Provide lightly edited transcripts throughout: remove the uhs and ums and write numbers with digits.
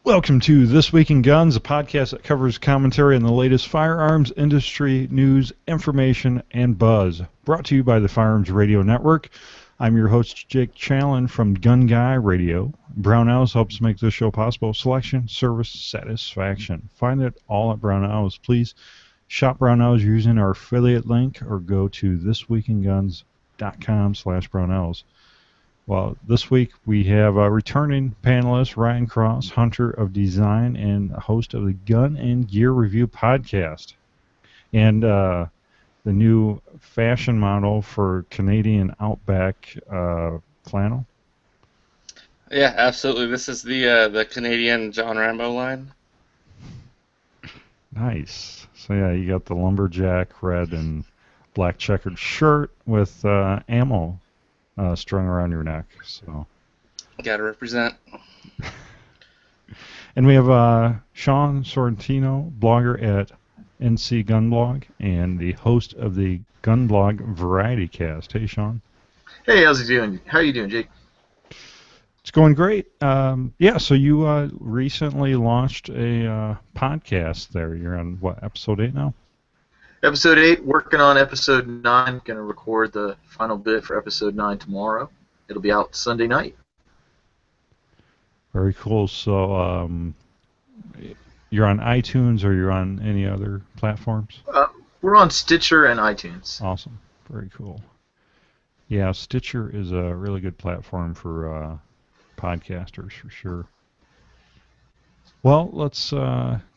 Welcome to This Week in Guns, a podcast that covers commentary on the latest firearms industry news, information, and buzz. Brought to you by the Firearms Radio Network. I'm your host, Jake Challen from Gun Guy Radio. Brownells helps make this show possible. Selection, service, satisfaction. Find it all at Brownells. Please shop Brownells using our affiliate link or go to thisweekinguns.com/Brownells. Well, this week we have a returning panelist, Ryan Cross, hunter of design and host of the Gun and Gear Review podcast. And the new fashion model for Canadian Outback flannel. Yeah, absolutely. This is the Canadian John Rambo line. Nice. So yeah, you got the lumberjack red and black checkered shirt with ammo strung around your neck. So gotta represent. And we have Sean Sorrentino, blogger at NC Gunblog and the host of the Gunblog Variety Cast. Hey, Sean. Hey, how's it doing? How are you doing, Jake? It's going great. Yeah, so you recently launched a podcast there. You're on, what, episode 8 now? Episode 8, working on episode 9. Going to record the final bit for episode 9 tomorrow. It'll be out Sunday night. Very cool. So you're on iTunes or you're on any other platforms? We're on Stitcher and iTunes. Awesome. Very cool. Yeah, Stitcher is a really good platform for podcasters for sure. Well, let's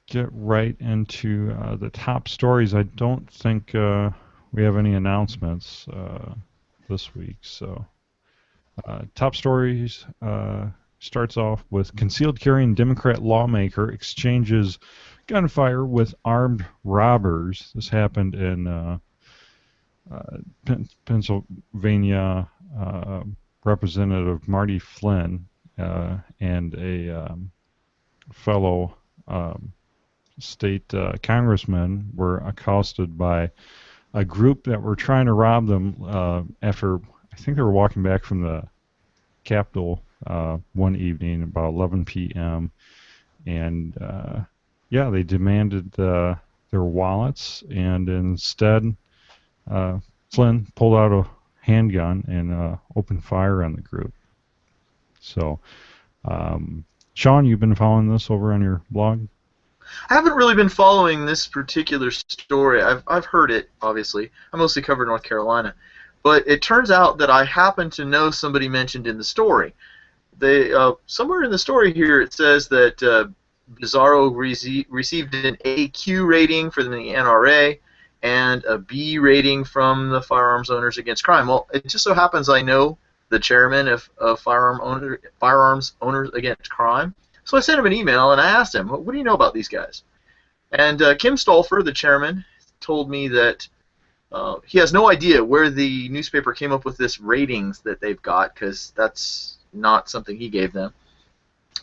get right into the top stories. I don't think we have any announcements this week. So, top stories starts off with concealed carrying Democrat lawmaker exchanges gunfire with armed robbers. This happened in Pennsylvania. Representative Marty Flynn and a fellow state congressman were accosted by a group that were trying to rob them after, I think they were walking back from the Capitol one evening about 11 p.m. And yeah, they demanded their wallets, and instead Flynn pulled out a handgun and opened fire on the group. So, Sean, you've been following this over on your blog? I haven't really been following this particular story. I've heard it, obviously. I mostly cover North Carolina. But it turns out that I happen to know somebody mentioned in the story. They somewhere in the story here it says that Bizarro received an AQ rating from the NRA and a B rating from the Firearms Owners Against Crime. Well, it just so happens I know the chairman of Firearms Owners Against Crime. So I sent him an email and I asked him, what do you know about these guys? And Kim Stolfer, the chairman, told me that he has no idea where the newspaper came up with this ratings that they've got, because that's not something he gave them.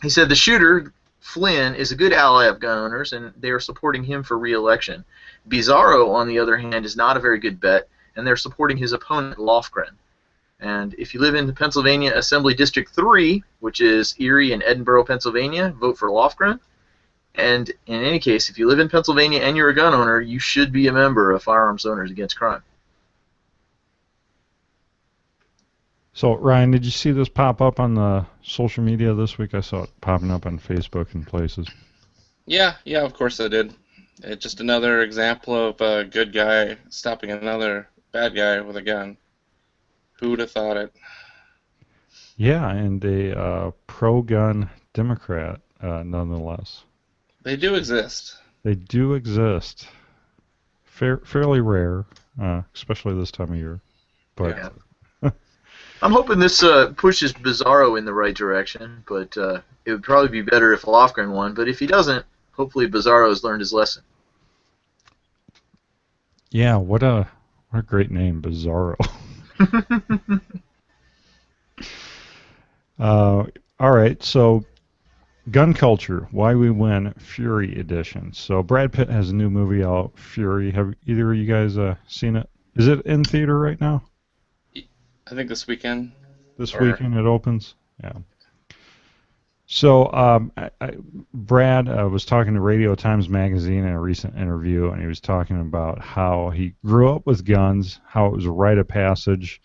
He said the shooter, Flynn, is a good ally of gun owners, and they are supporting him for re-election. Bizarro, on the other hand, is not a very good bet, and they're supporting his opponent, Lofgren. And if you live in Pennsylvania Assembly District 3, which is Erie and Edinburgh, Pennsylvania, vote for Lofgren. And in any case, if you live in Pennsylvania and you're a gun owner, you should be a member of Firearms Owners Against Crime. So, Ryan, did you see this pop up on the social media this week? I saw it popping up on Facebook and places. Yeah, of course I did. It's just another example of a good guy stopping another bad guy with a gun. Who would have thought it? Yeah, and a pro-gun Democrat, nonetheless. They do exist. They do exist. Fairly rare, especially this time of year. But yeah. I'm hoping this pushes Bizarro in the right direction, but it would probably be better if Lofgren won. But if he doesn't, hopefully Bizarro has learned his lesson. Yeah, what a great name, Bizarro. All right, so gun culture, why we win, Fury edition. So Brad Pitt has a new movie out, Fury. Have either of you guys seen it? Is it in theater right now? I think this weekend. This weekend it opens? Yeah. So, Brad was talking to Radio Times Magazine in a recent interview, and he was talking about how he grew up with guns, how it was a rite of passage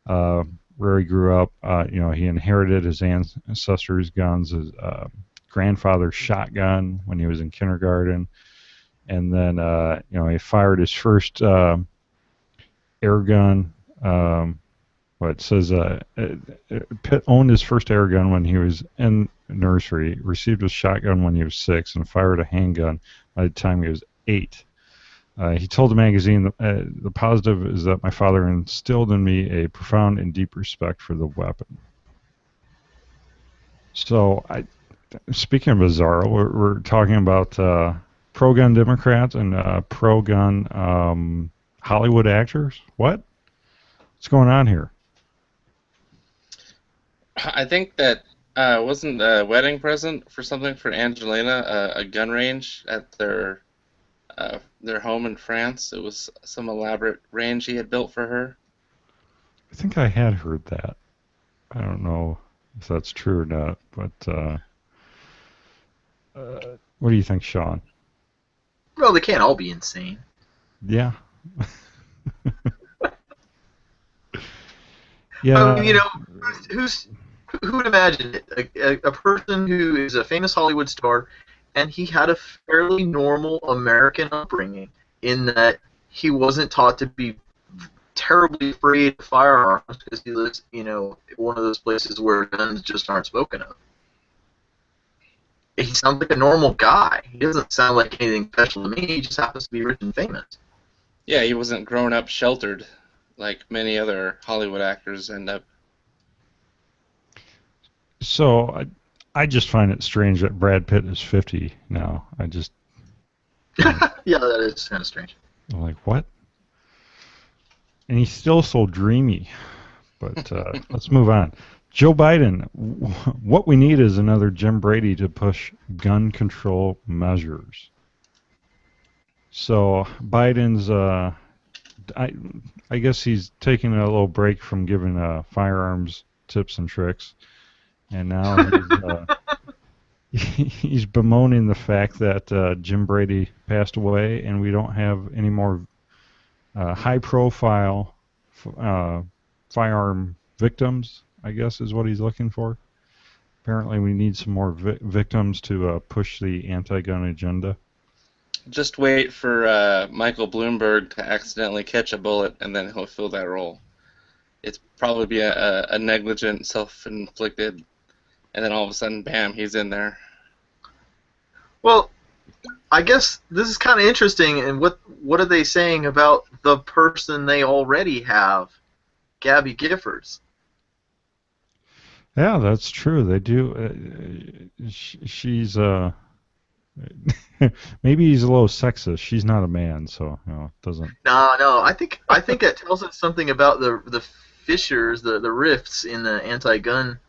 where he grew up. He inherited his ancestors' guns, his grandfather's shotgun when he was in kindergarten, and then he fired his first air gun. It says Pitt owned his first air gun when he was in nursery, received a shotgun when he was 6, and fired a handgun by the time he was 8. He told the magazine, the positive is that my father instilled in me a profound and deep respect for the weapon. So, speaking of bizarre, we're talking about pro-gun Democrats and pro-gun Hollywood actors. What's going on here? I think that wasn't a wedding present for something for Angelina, a gun range at their home in France. It was some elaborate range he had built for her. I think I had heard that. I don't know if that's true or not, but what do you think, Sean? Well, they can't all be insane. Yeah. Yeah. Who would imagine it? A person who is a famous Hollywood star, and he had a fairly normal American upbringing in that he wasn't taught to be terribly afraid of firearms because he lives, one of those places where guns just aren't spoken of. He sounds like a normal guy. He doesn't sound like anything special to me. He just happens to be rich and famous. Yeah, he wasn't grown up sheltered like many other Hollywood actors end up. So I just find it strange that Brad Pitt is 50 now. Yeah, that is kind of strange. I'm like, what? And he's still so dreamy. But let's move on. Joe Biden, what we need is another Jim Brady to push gun control measures. So Biden's, I guess he's taking a little break from giving firearms tips and tricks, and now he's bemoaning the fact that Jim Brady passed away, and we don't have any more high-profile firearm victims, I guess is what he's looking for. Apparently we need some more victims to push the anti-gun agenda. Just wait for Michael Bloomberg to accidentally catch a bullet, and then he'll fill that role. It's probably be a negligent, self-inflicted, and then all of a sudden, bam, he's in there. Well, I guess this is kind of interesting, and what are they saying about the person they already have, Gabby Giffords? Yeah, that's true. They do. She's maybe he's a little sexist. She's not a man, so it doesn't. No. I think that tells us something about the fissures, the rifts in the anti-gun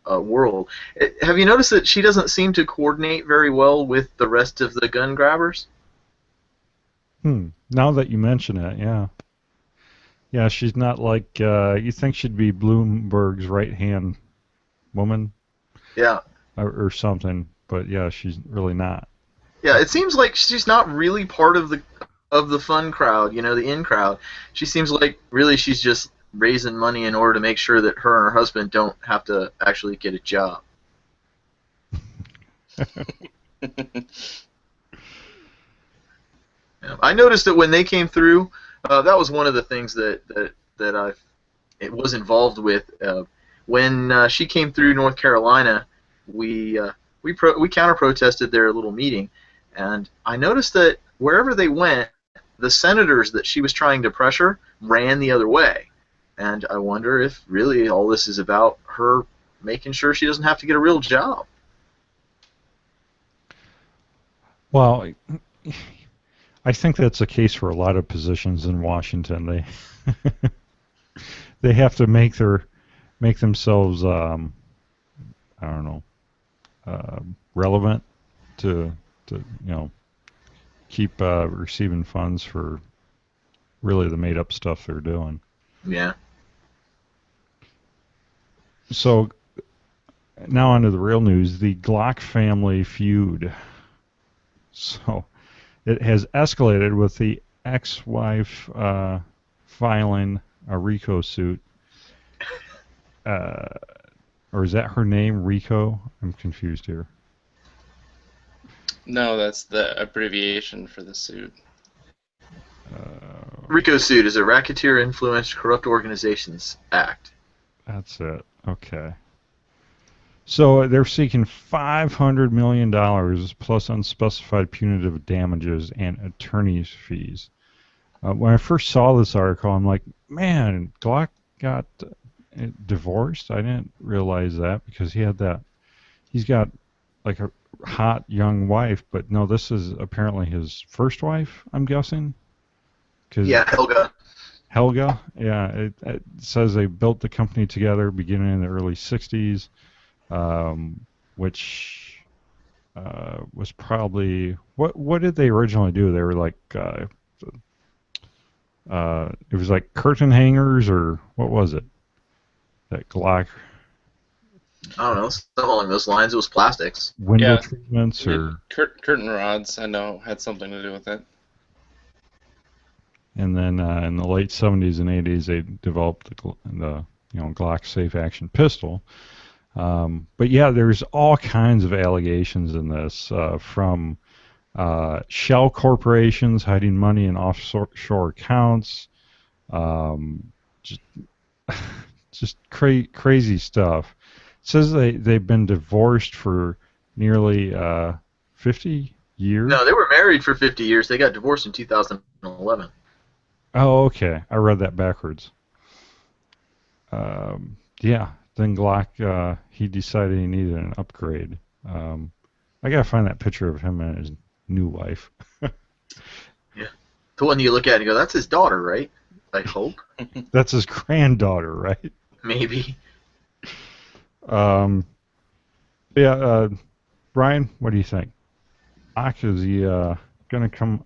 world. Have you noticed that she doesn't seem to coordinate very well with the rest of the gun grabbers? Now that you mention it, yeah. Yeah, she's not like, you think she'd be Bloomberg's right-hand woman? Yeah. Or something, but yeah, she's really not. Yeah, it seems like she's not really part of the fun crowd, the in crowd. She seems like really she's just raising money in order to make sure that her and her husband don't have to actually get a job. I noticed that when they came through, that was one of the things that I was involved with. When she came through North Carolina, we counter protested their little meeting, and I noticed that wherever they went, the senators that she was trying to pressure ran the other way, and I wonder if really all this is about her making sure she doesn't have to get a real job. Well, I think that's the case for a lot of positions in Washington. They have to make themselves I don't know, relevant to keep receiving funds for really the made up stuff they're doing. Yeah. So now on to the real news. The Glock family feud. So it has escalated with the ex-wife filing a RICO suit. Or is that her name, RICO? I'm confused here. No, that's the abbreviation for the suit. RICO suit is a Racketeer Influenced Corrupt Organizations Act. That's it. Okay. So they're seeking $500 million plus unspecified punitive damages and attorney's fees. When I first saw this article, I'm like, man, Glock got divorced? I didn't realize that because he's got like a hot young wife, but no, this is apparently his first wife, I'm guessing. Yeah, Helga. Helga, yeah. It says they built the company together beginning in the early 60s, which was probably... What did they originally do? They were like... it was like curtain hangers, or what was it? That Glock... I don't know, something along those lines. It was plastics. Window treatments, or... Curtain rods, I know, had something to do with it. And then in the late 70s and 80s, they developed the Glock safe action pistol. But yeah, there's all kinds of allegations in this, from shell corporations hiding money in offshore accounts, just crazy stuff. It says they've been divorced for nearly 50 years. No, they were married for 50 years. They got divorced in 2011. Oh, okay. I read that backwards. Yeah. Then Glock, he decided he needed an upgrade. I gotta find that picture of him and his new wife. Yeah. The one you look at and you go, that's his daughter, right? I hope. That's his granddaughter, right? Maybe. Yeah, Brian, what do you think? Glock, is he gonna come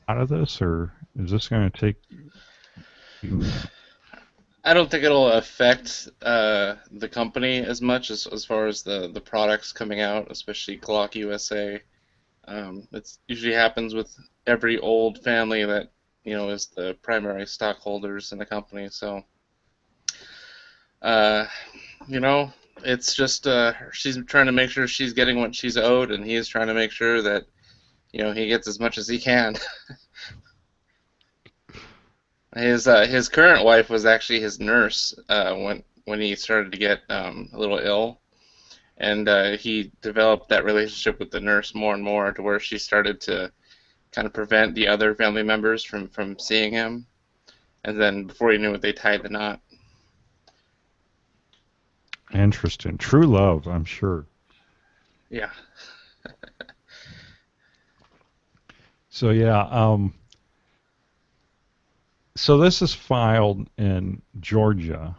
out of this, or is this gonna take... I don't think it'll affect the company as much as far as the products coming out, especially Glock USA. It usually happens with every old family that is the primary stockholders in the company. So, it's just she's trying to make sure she's getting what she's owed, and he's trying to make sure that he gets as much as he can. His current wife was actually his nurse when he started to get a little ill, and he developed that relationship with the nurse more and more to where she started to kind of prevent the other family members from seeing him, and then before he knew it, they tied the knot. Interesting. True love, I'm sure. Yeah. So yeah, so this is filed in Georgia.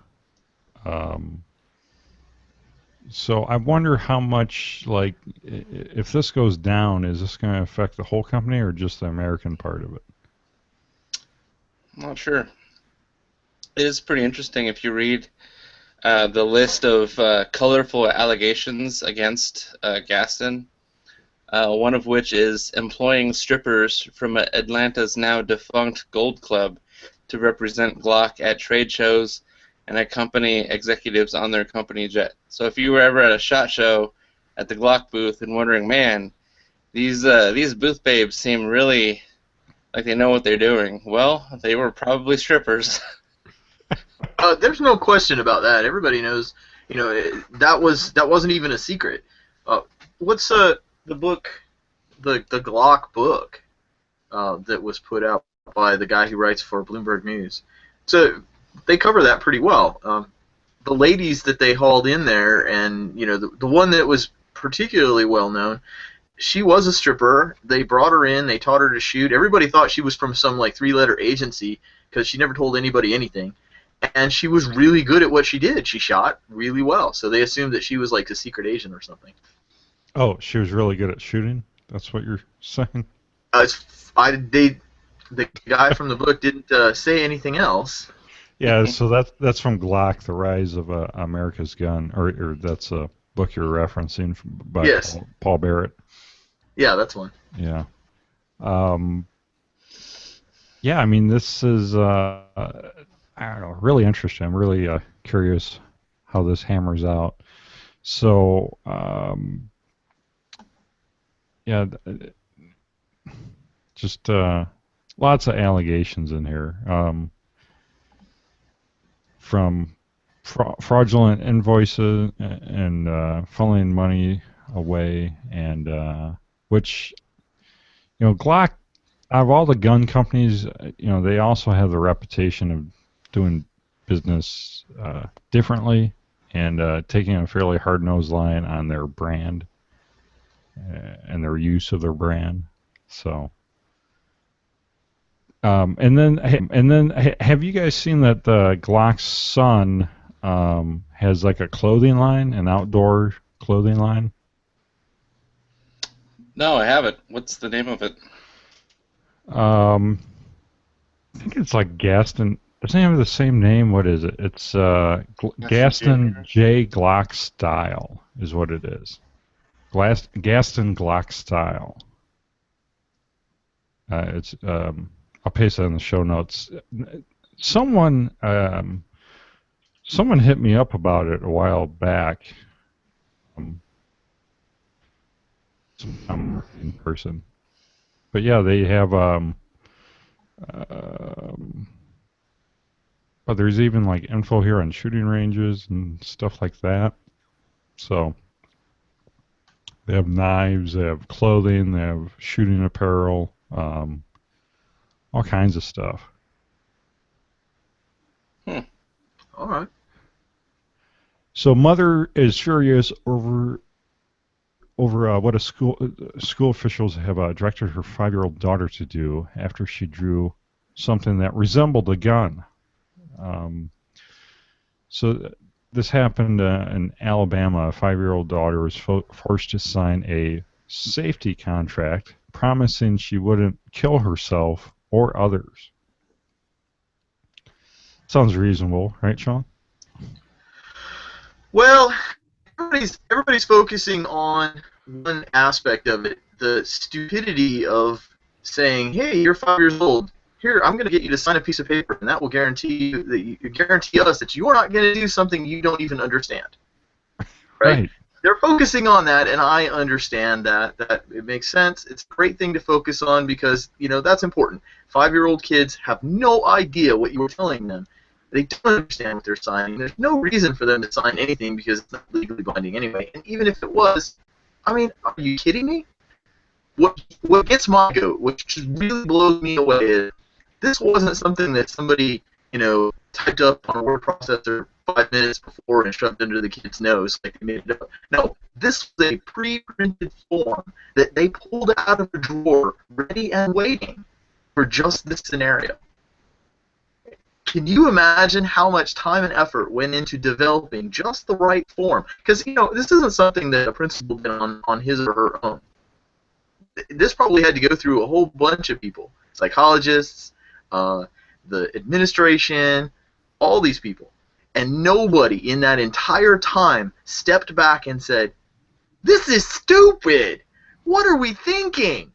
So I wonder how much, like, if this goes down, is this going to affect the whole company or just the American part of it? I'm not sure. It is pretty interesting if you read the list of colorful allegations against Gaston, one of which is employing strippers from Atlanta's now defunct Gold Club to represent Glock at trade shows and accompany executives on their company jet. So if you were ever at a SHOT Show at the Glock booth and wondering, man, these booth babes seem really like they know what they're doing, well, they were probably strippers. There's no question about that. Everybody knows. That wasn't even a secret. What's the book, the Glock book that was put out by the guy who writes for Bloomberg News? So they cover that pretty well. The ladies that they hauled in there, and the one that was particularly well known, she was a stripper. They brought her in. They taught her to shoot. Everybody thought she was from some like 3-letter agency because she never told anybody anything. And she was really good at what she did. She shot really well. So they assumed that she was like a secret agent or something. Oh, she was really good at shooting? That's what you're saying? The guy from the book didn't say anything else. Yeah, so that's from Glock, The Rise of America's Gun, or that's a book you're referencing by Yes. Paul Barrett. Yeah, that's one. Yeah. Yeah, I mean, this is, I don't know, really interesting. I'm really curious how this hammers out. So, yeah, just lots of allegations in here, from fraudulent invoices and funneling money away, and which, Glock, out of all the gun companies, they also have the reputation of doing business differently and taking a fairly hard-nosed line on their brand and their use of their brand. So, and then have you guys seen that Glock's son has like a clothing line, an outdoor clothing line? No, I haven't. What's the name of it? I think it's like Gaston. Doesn't it have the same name? What is it? It's Gaston J. Glock Style is what it is. Gaston Glock Style. It's I'll paste that in the show notes. Someone hit me up about it a while back. In person. But yeah, they have. But there's even like info here on shooting ranges and stuff like that. So they have knives, they have clothing, they have shooting apparel, all kinds of stuff. All right. So mother is furious over what school officials have directed her 5-year-old daughter to do after she drew something that resembled a gun. So this happened in Alabama. A 5-year-old daughter was forced to sign a safety contract promising she wouldn't kill herself or others. Sounds reasonable, right, Sean? Well, everybody's focusing on one aspect of it, the stupidity of saying, "Hey, you're 5 years old. Here, I'm going to get you to sign a piece of paper, and that will guarantee us that you are not going to do something you don't even understand." Right? They're focusing on that, and I understand that it makes sense. It's a great thing to focus on because that's important. 5-year-old kids have no idea what you're telling them. They don't understand what they're signing. There's no reason for them to sign anything because it's not legally binding anyway. And even if it was, I mean, are you kidding me? What gets my goat, which just really blows me away, is this wasn't something that somebody, typed up on a word processor 5 minutes before and shoved under the kid's nose like they made it up. No, this was a pre-printed form that they pulled out of a drawer, ready and waiting for just this scenario. Can you imagine how much time and effort went into developing just the right form? Because, this isn't something that a principal did on his or her own. This probably had to go through a whole bunch of people, psychologists, the administration, all these people. And nobody in that entire time stepped back and said, "This is stupid! What are we thinking?"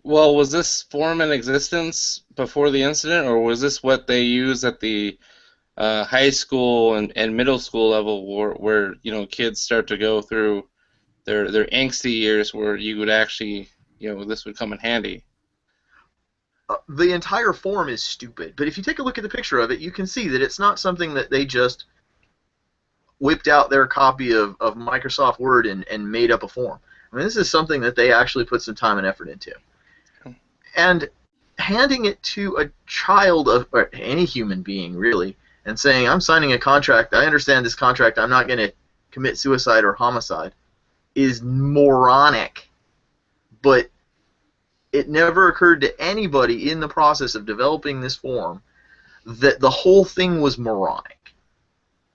Well, was this form in existence before the incident, or was this what they used at the high school and middle school level where kids start to go through their angsty years where you would actually, this would come in handy? The entire form is stupid, but if you take a look at the picture of it, you can see that it's not something that they just whipped out their copy of Microsoft Word and made up a form. I mean, this is something that they actually put some time and effort into. And handing it to a child or any human being, really, and saying, "I'm signing a contract, I understand this contract, I'm not going to commit suicide or homicide," is moronic. But it never occurred to anybody in the process of developing this form that the whole thing was moronic.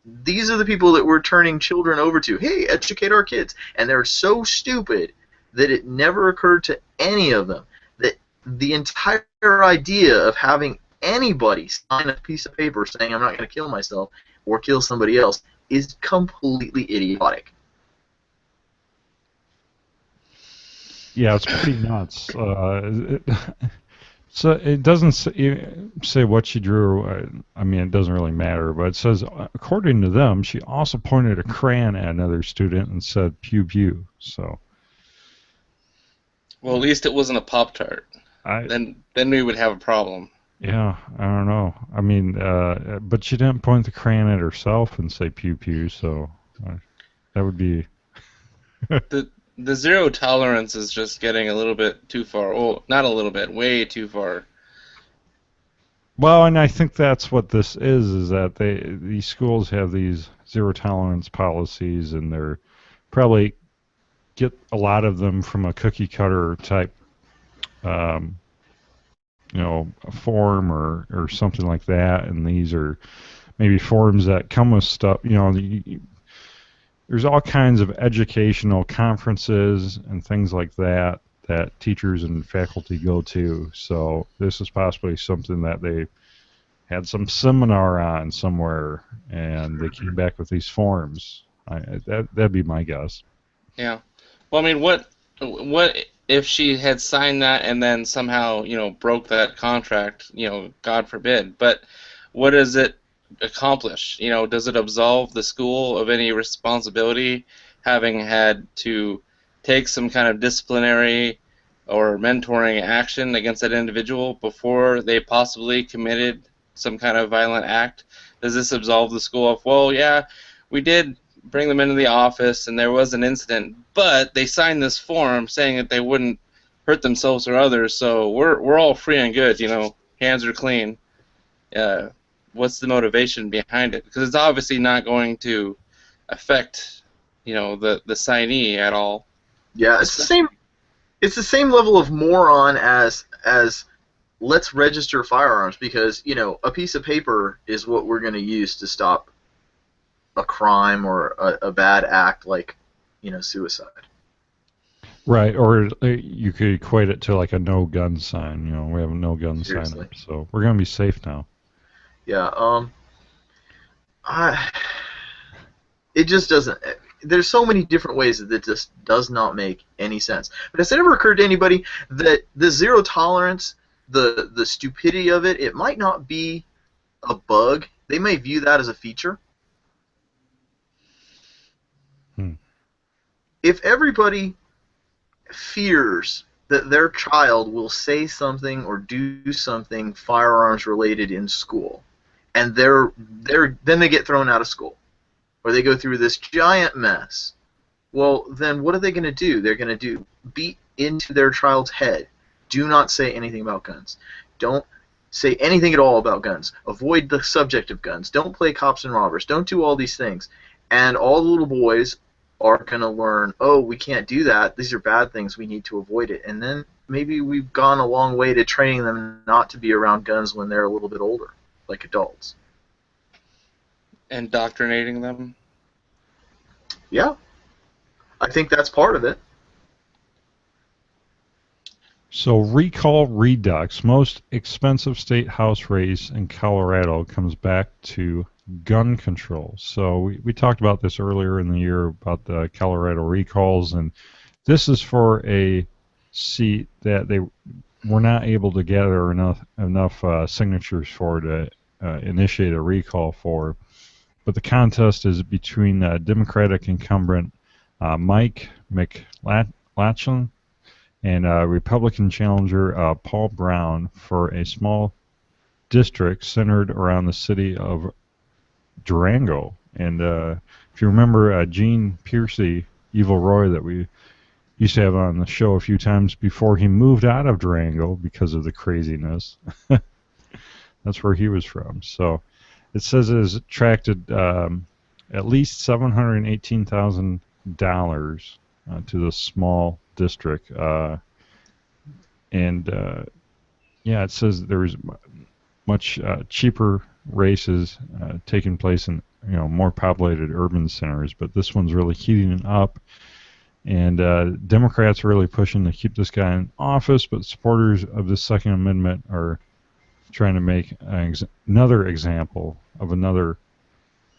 These are the people that we're turning children over to. Hey, educate our kids. And they're so stupid that it never occurred to any of them that the entire idea of having anybody sign a piece of paper saying, "I'm not going to kill myself or kill somebody else," is completely idiotic. Yeah, it's pretty nuts. So it doesn't say what she drew. I mean, it doesn't really matter, but it says, according to them, she also pointed a crayon at another student and said, pew pew. So, Well, at least it wasn't a Pop-Tart. I, Then we would have a problem. yeah, I don't know. I mean, but she didn't point the crayon at herself and say pew pew, so that would be. The zero tolerance is just getting a little bit too far. Oh, not a little bit, way too far. Well, and I think that's what this is that these schools have these zero tolerance policies, and they're probably get a lot of them from a cookie cutter type, um, a form or something like that, and these are maybe forms that come with stuff, there's all kinds of educational conferences and things like that that teachers and faculty go to. So this is possibly something that they had some seminar on somewhere, and they came back with these forms. That'd be my guess. Yeah. Well, I mean, what if she had signed that and then somehow, broke that contract, God forbid. But what does it accomplish? Does it absolve the school of any responsibility, having had to take some kind of disciplinary or mentoring action against that individual before they possibly committed some kind of violent act? Does this absolve the school of, well, yeah, we did bring them into the office and there was an incident, but they signed this form saying that they wouldn't hurt themselves or others, so we're all free and good, hands are clean. What's the motivation behind it? Because it's obviously not going to affect, the signee at all. Yeah, it's the same. It's the same level of moron as let's register firearms, because a piece of paper is what we're going to use to stop a crime or a bad act like suicide. Right, or you could equate it to like a no gun sign. We have a no gun sign up, so we're gonna be safe now. Yeah. It just doesn't. There's so many different ways that it just does not make any sense. But has it ever occurred to anybody that the zero tolerance, the stupidity of it, it might not be a bug? They may view that as a feature. If everybody fears that their child will say something or do something firearms related in school, and then they get thrown out of school, or they go through this giant mess, well, then what are they going to do? They're going to beat into their child's head. Do not say anything about guns. Don't say anything at all about guns. Avoid the subject of guns. Don't play cops and robbers. Don't do all these things. And all the little boys are going to learn, oh, we can't do that. These are bad things. We need to avoid it. And then maybe we've gone a long way to training them not to be around guns when they're a little bit older, like adults. Indoctrinating them? Yeah. I think that's part of it. So Recall Redux, most expensive state house race in Colorado, comes back to gun control. So we talked about this earlier in the year about the Colorado recalls, and this is for a seat that they were not able to gather enough signatures for to initiate a recall for. But the contest is between Democratic incumbent Mike McLachlan and Republican challenger Paul Brown for a small district centered around the city of Durango. And if you remember Gene Piercy, Evil Roy, that we used to have on the show a few times before he moved out of Durango because of the craziness. That's where he was from. So it says it has attracted at least $718,000 to the small district. It says there's much cheaper races taking place in more populated urban centers, but this one's really heating up. And Democrats are really pushing to keep this guy in office, but supporters of the Second Amendment are trying to make another example of another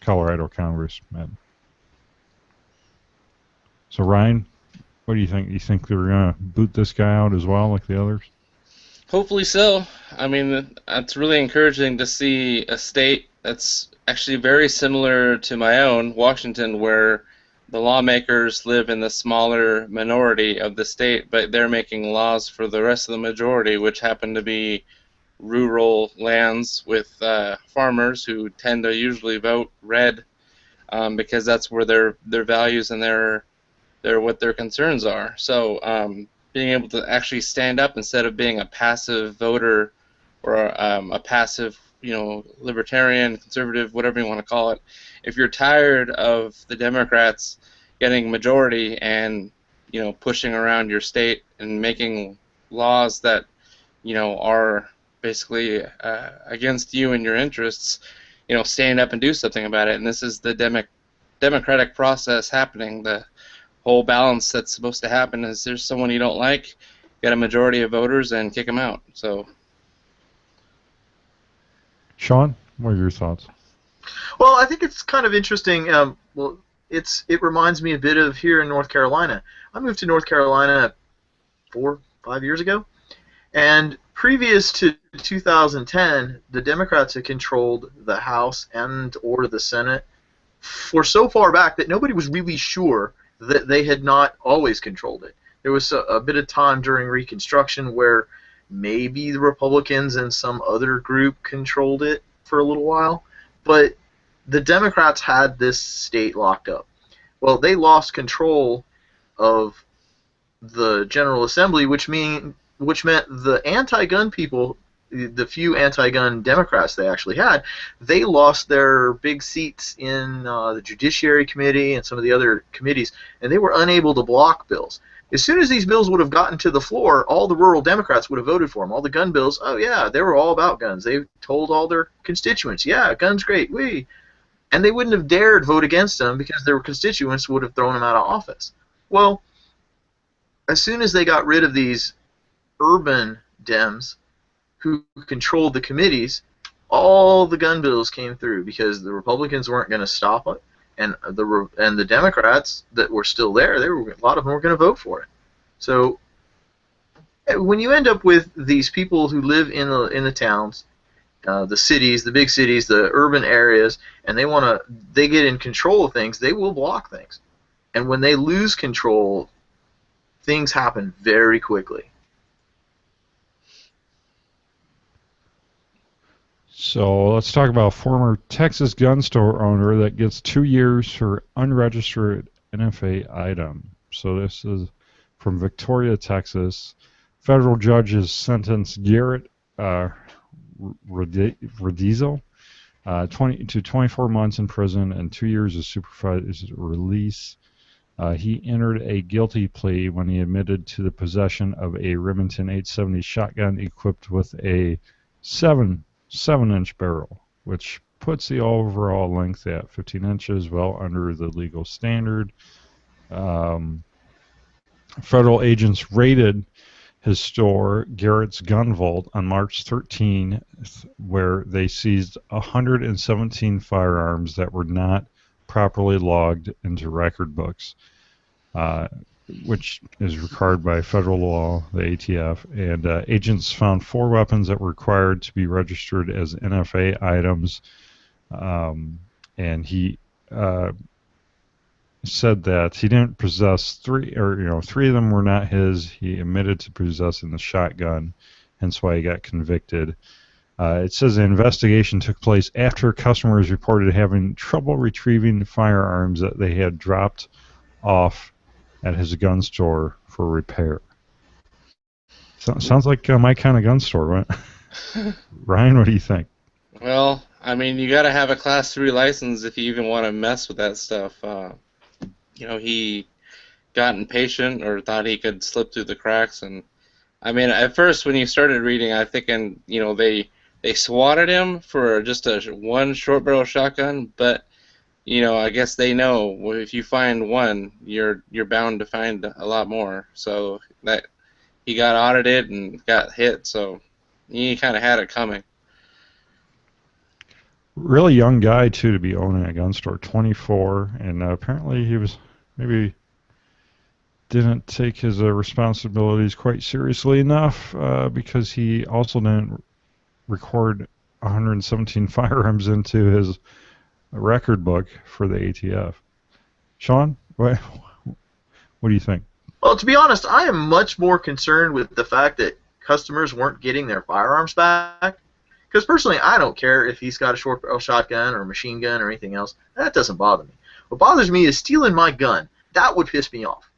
Colorado Congressman. So Ryan, what do you think? You think they're gonna boot this guy out as well, like the others? Hopefully so. I mean, it's really encouraging to see a state that's actually very similar to my own, Washington, where the lawmakers live in the smaller minority of the state, but they're making laws for the rest of the majority, which happen to be rural lands with farmers who tend to usually vote red because that's where their values and their what their concerns are. So being able to actually stand up instead of being a passive voter or a passive, libertarian, conservative, whatever you want to call it. If you're tired of the Democrats getting majority and pushing around your state and making laws that are basically against you and your interests, stand up and do something about it. And this is the democratic process happening. The whole balance that's supposed to happen is there's someone you don't like, get a majority of voters and kick them out. So, Sean, what are your thoughts? Well, I think it's kind of interesting. It reminds me a bit of here in North Carolina. I moved to North Carolina 4-5 years ago, and previous to 2010, the Democrats had controlled the House and or the Senate for so far back that nobody was really sure that they had not always controlled it. There was a bit of time during Reconstruction where maybe the Republicans and some other group controlled it for a little while, but the Democrats had this state locked up. Well, they lost control of the General Assembly, which meant the anti-gun people, the few anti-gun Democrats they actually had, they lost their big seats in the Judiciary Committee and some of the other committees, and they were unable to block bills. As soon as these bills would have gotten to the floor, all the rural Democrats would have voted for them. All the gun bills, oh yeah, they were all about guns. They told all their constituents, yeah, guns great, wee. And they wouldn't have dared vote against them because their constituents would have thrown them out of office. Well, as soon as they got rid of these urban Dems who controlled the committees, all the gun bills came through because the Republicans weren't going to stop it, and the Democrats that were still there, a lot of them were going to vote for it. So when you end up with these people who live in the towns, the cities, the big cities, the urban areas, and they get in control of things, they will block things. And when they lose control, things happen very quickly. So let's talk about former Texas gun store owner that gets 2 years for unregistered NFA item. So this is from Victoria, Texas. Federal judges sentenced Garrett Redizel to 24 months in prison and 2 years of supervised release. He entered a guilty plea when he admitted to the possession of a Remington 870 shotgun equipped with a 7-inch barrel, which puts the overall length at 15 inches, well under the legal standard. Federal agents raided his store, Garrett's Gun Vault, on March 13th, where they seized 117 firearms that were not properly logged into record books, which is required by federal law, the ATF. And agents found 4 weapons that were required to be registered as NFA items. And he said that he didn't possess 3 of them were not his. He admitted to possessing the shotgun, hence why he got convicted. It says the investigation took place after customers reported having trouble retrieving firearms that they had dropped off at his gun store for repair. Sounds like my kind of gun store, right? Ryan, what do you think? Well, I mean, you got to have a Class 3 license if you even want to mess with that stuff. He got impatient or thought he could slip through the cracks. And I mean, at first when you started reading, I thinking, they swatted him for just one short barrel shotgun, but I guess they know if you find one, you're bound to find a lot more. So that he got audited and got hit, so he kind of had it coming. Really young guy too to be owning a gun store, 24, and apparently he was maybe didn't take his responsibilities quite seriously enough because he also didn't record 117 firearms into his record book for the ATF. Sean, what do you think? Well, to be honest, I am much more concerned with the fact that customers weren't getting their firearms back. Because personally, I don't care if he's got a short barrel shotgun or a machine gun or anything else. That doesn't bother me. What bothers me is stealing my gun. That would piss me off.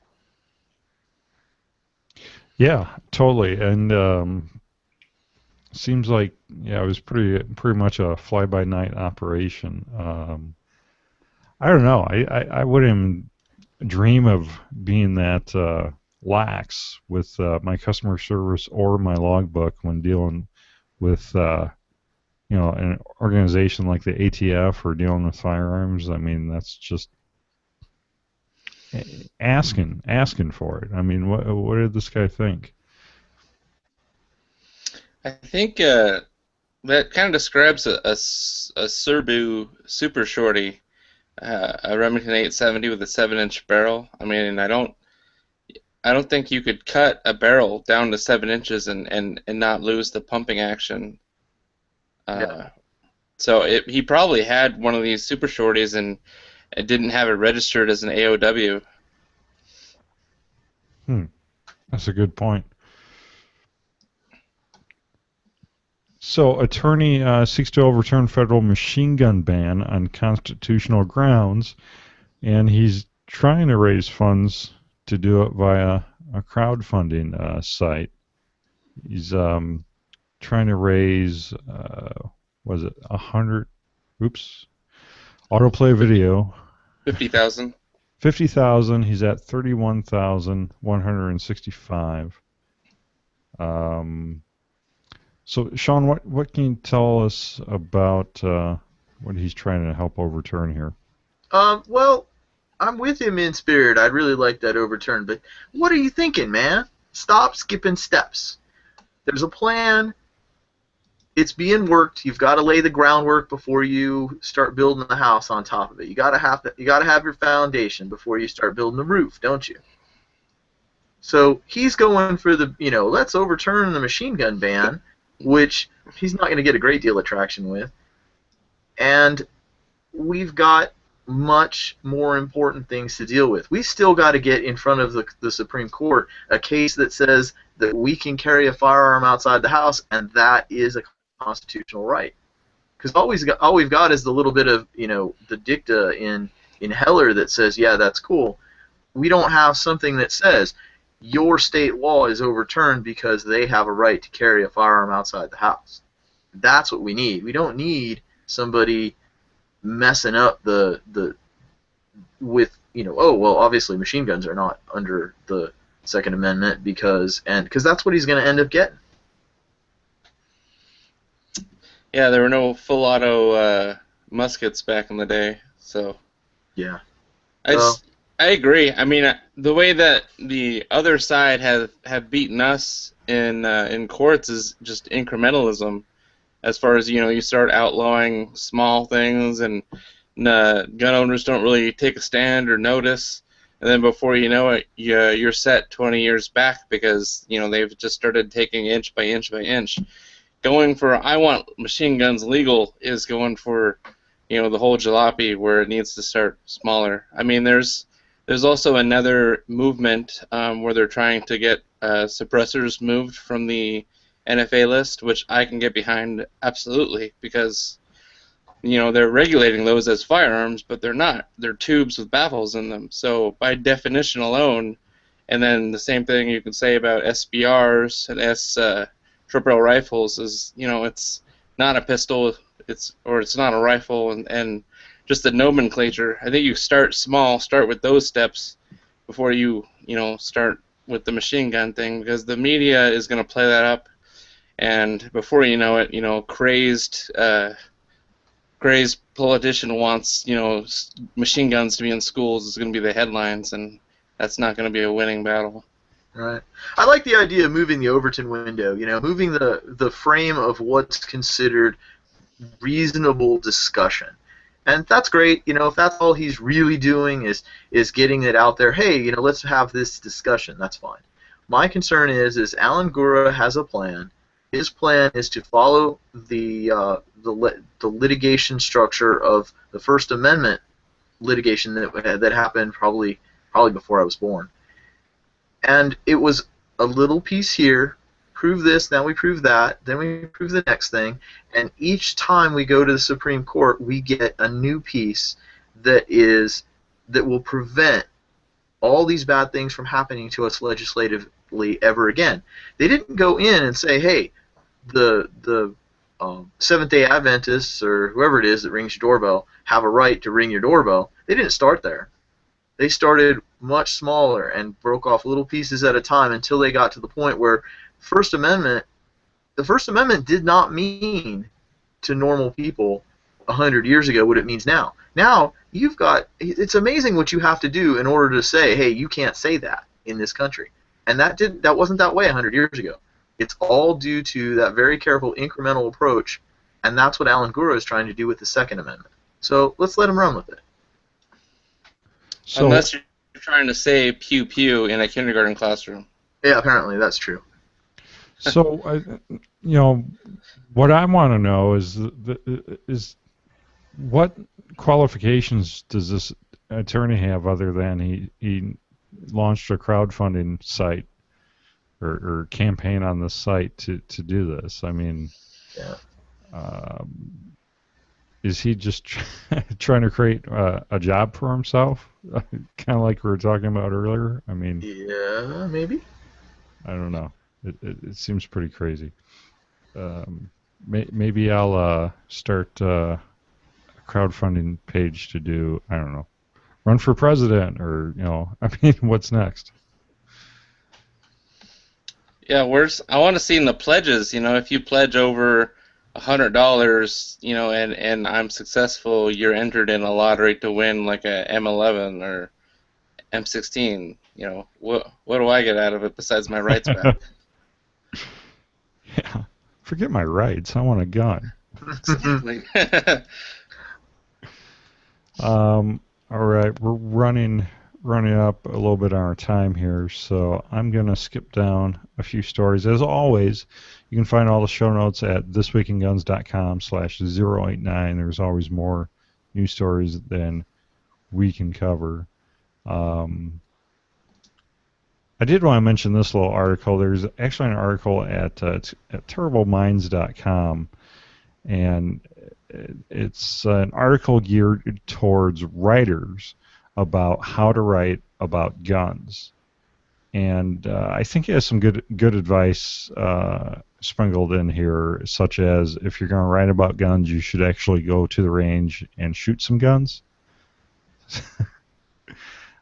Yeah, totally. And seems like it was pretty much a fly-by-night operation. I don't know. I wouldn't dream of being that lax with my customer service or my logbook when dealing with an organization like the ATF or dealing with firearms. I mean, that's just asking for it. I mean, what did this guy think? I think that kind of describes a Serbu Super Shorty, a Remington 870 with a 7-inch barrel. I mean, I don't think you could cut a barrel down to 7 inches and not lose the pumping action. Yeah. So he probably had one of these Super Shorties and didn't have it registered as an AOW. That's a good point. So, attorney seeks to overturn federal machine gun ban on constitutional grounds, and he's trying to raise funds to do it via a crowdfunding site. He's trying to raise, was it 100? Oops. Autoplay video. 50,000. 50,000. He's at 31,165. So, Sean, what can you tell us about what he's trying to help overturn here? Well, I'm with him in spirit. I'd really like that overturned. But what are you thinking, man? Stop skipping steps. There's a plan. It's being worked. You've got to lay the groundwork before you start building the house on top of it. You got to have your foundation before you start building the roof, don't you? So he's going for the, let's overturn the machine gun ban, which he's not going to get a great deal of traction with. And we've got much more important things to deal with. We still got to get in front of the Supreme Court a case that says that we can carry a firearm outside the house, and that is a constitutional right. Because all we've got is the little bit of the dicta in Heller that says, yeah, that's cool. We don't have something that says your state law is overturned because they have a right to carry a firearm outside the house. That's what we need. We don't need somebody messing up obviously machine guns are not under the Second Amendment because that's what he's going to end up getting. Yeah, there were no full auto muskets back in the day, so yeah. I agree. I mean, the way that the other side have beaten us in courts is just incrementalism. As far as you start outlawing small things, and gun owners don't really take a stand or notice, and then before you know it, you're set 20 years back because they've just started taking inch by inch by inch. Going for I want machine guns legal is going for the whole jalopy where it needs to start smaller. I mean, there's also another movement where they're trying to get suppressors moved from the NFA list, which I can get behind absolutely because they're regulating those as firearms, but they're not. They're tubes with baffles in them. So by definition alone, and then the same thing you can say about SBRs and triple rifles is it's not a pistol, it's not a rifle, and just the nomenclature. I think you start small, start with those steps before you start with the machine gun thing, because the media is going to play that up, and before you know it, crazed politician wants machine guns to be in schools is going to be the headlines, and that's not going to be a winning battle. Right. I like the idea of moving the Overton window, moving the frame of what's considered reasonable discussion. And that's great, if that's all he's really doing is getting it out there, hey, let's have this discussion, that's fine. My concern is Alan Gura has a plan. His plan is to follow the litigation structure of the First Amendment litigation that happened probably before I was born. And it was a little piece here, prove this, now we prove that, then we prove the next thing, and each time we go to the Supreme Court, we get a new piece that will prevent all these bad things from happening to us legislatively ever again. They didn't go in and say, hey, the Seventh-day Adventists or whoever it is that rings your doorbell have a right to ring your doorbell. They didn't start there. They started much smaller and broke off little pieces at a time until they got to the point where the First Amendment did not mean to normal people 100 years ago what it means now. Now, it's amazing what you have to do in order to say, hey, you can't say that in this country. And that wasn't that way 100 years ago. It's all due to that very careful incremental approach, and that's what Alan Gura is trying to do with the Second Amendment. So let's let him run with it. So, unless you're trying to say pew pew in a kindergarten classroom. Yeah, apparently that's true. So, what I want to know is what qualifications does this attorney have other than he launched a crowdfunding site or campaign on the site to do this? I mean, yeah. Is he just trying to create a job for himself? Kind of like we were talking about earlier? I mean... Yeah, maybe. I don't know. It seems pretty crazy. Maybe I'll start a crowdfunding page to do, I don't know, run for president or, I mean, what's next? Yeah, I want to see in the pledges, if you pledge over $100, and I'm successful, you're entered in a lottery to win like a M11 or M16. What do I get out of it besides my rights back? Yeah, forget my rights. I want a gun. Exactly. All right, we're running up a little bit on our time here, so I'm going to skip down a few stories. As always, you can find all the show notes at thisweekinguns.com/089. There's always more news stories than we can cover. I did want to mention this little article. There's actually an article at terribleminds.com, and it's an article geared towards writers about how to write about guns. And I think it has some good advice sprinkled in here, such as if you're going to write about guns, you should actually go to the range and shoot some guns.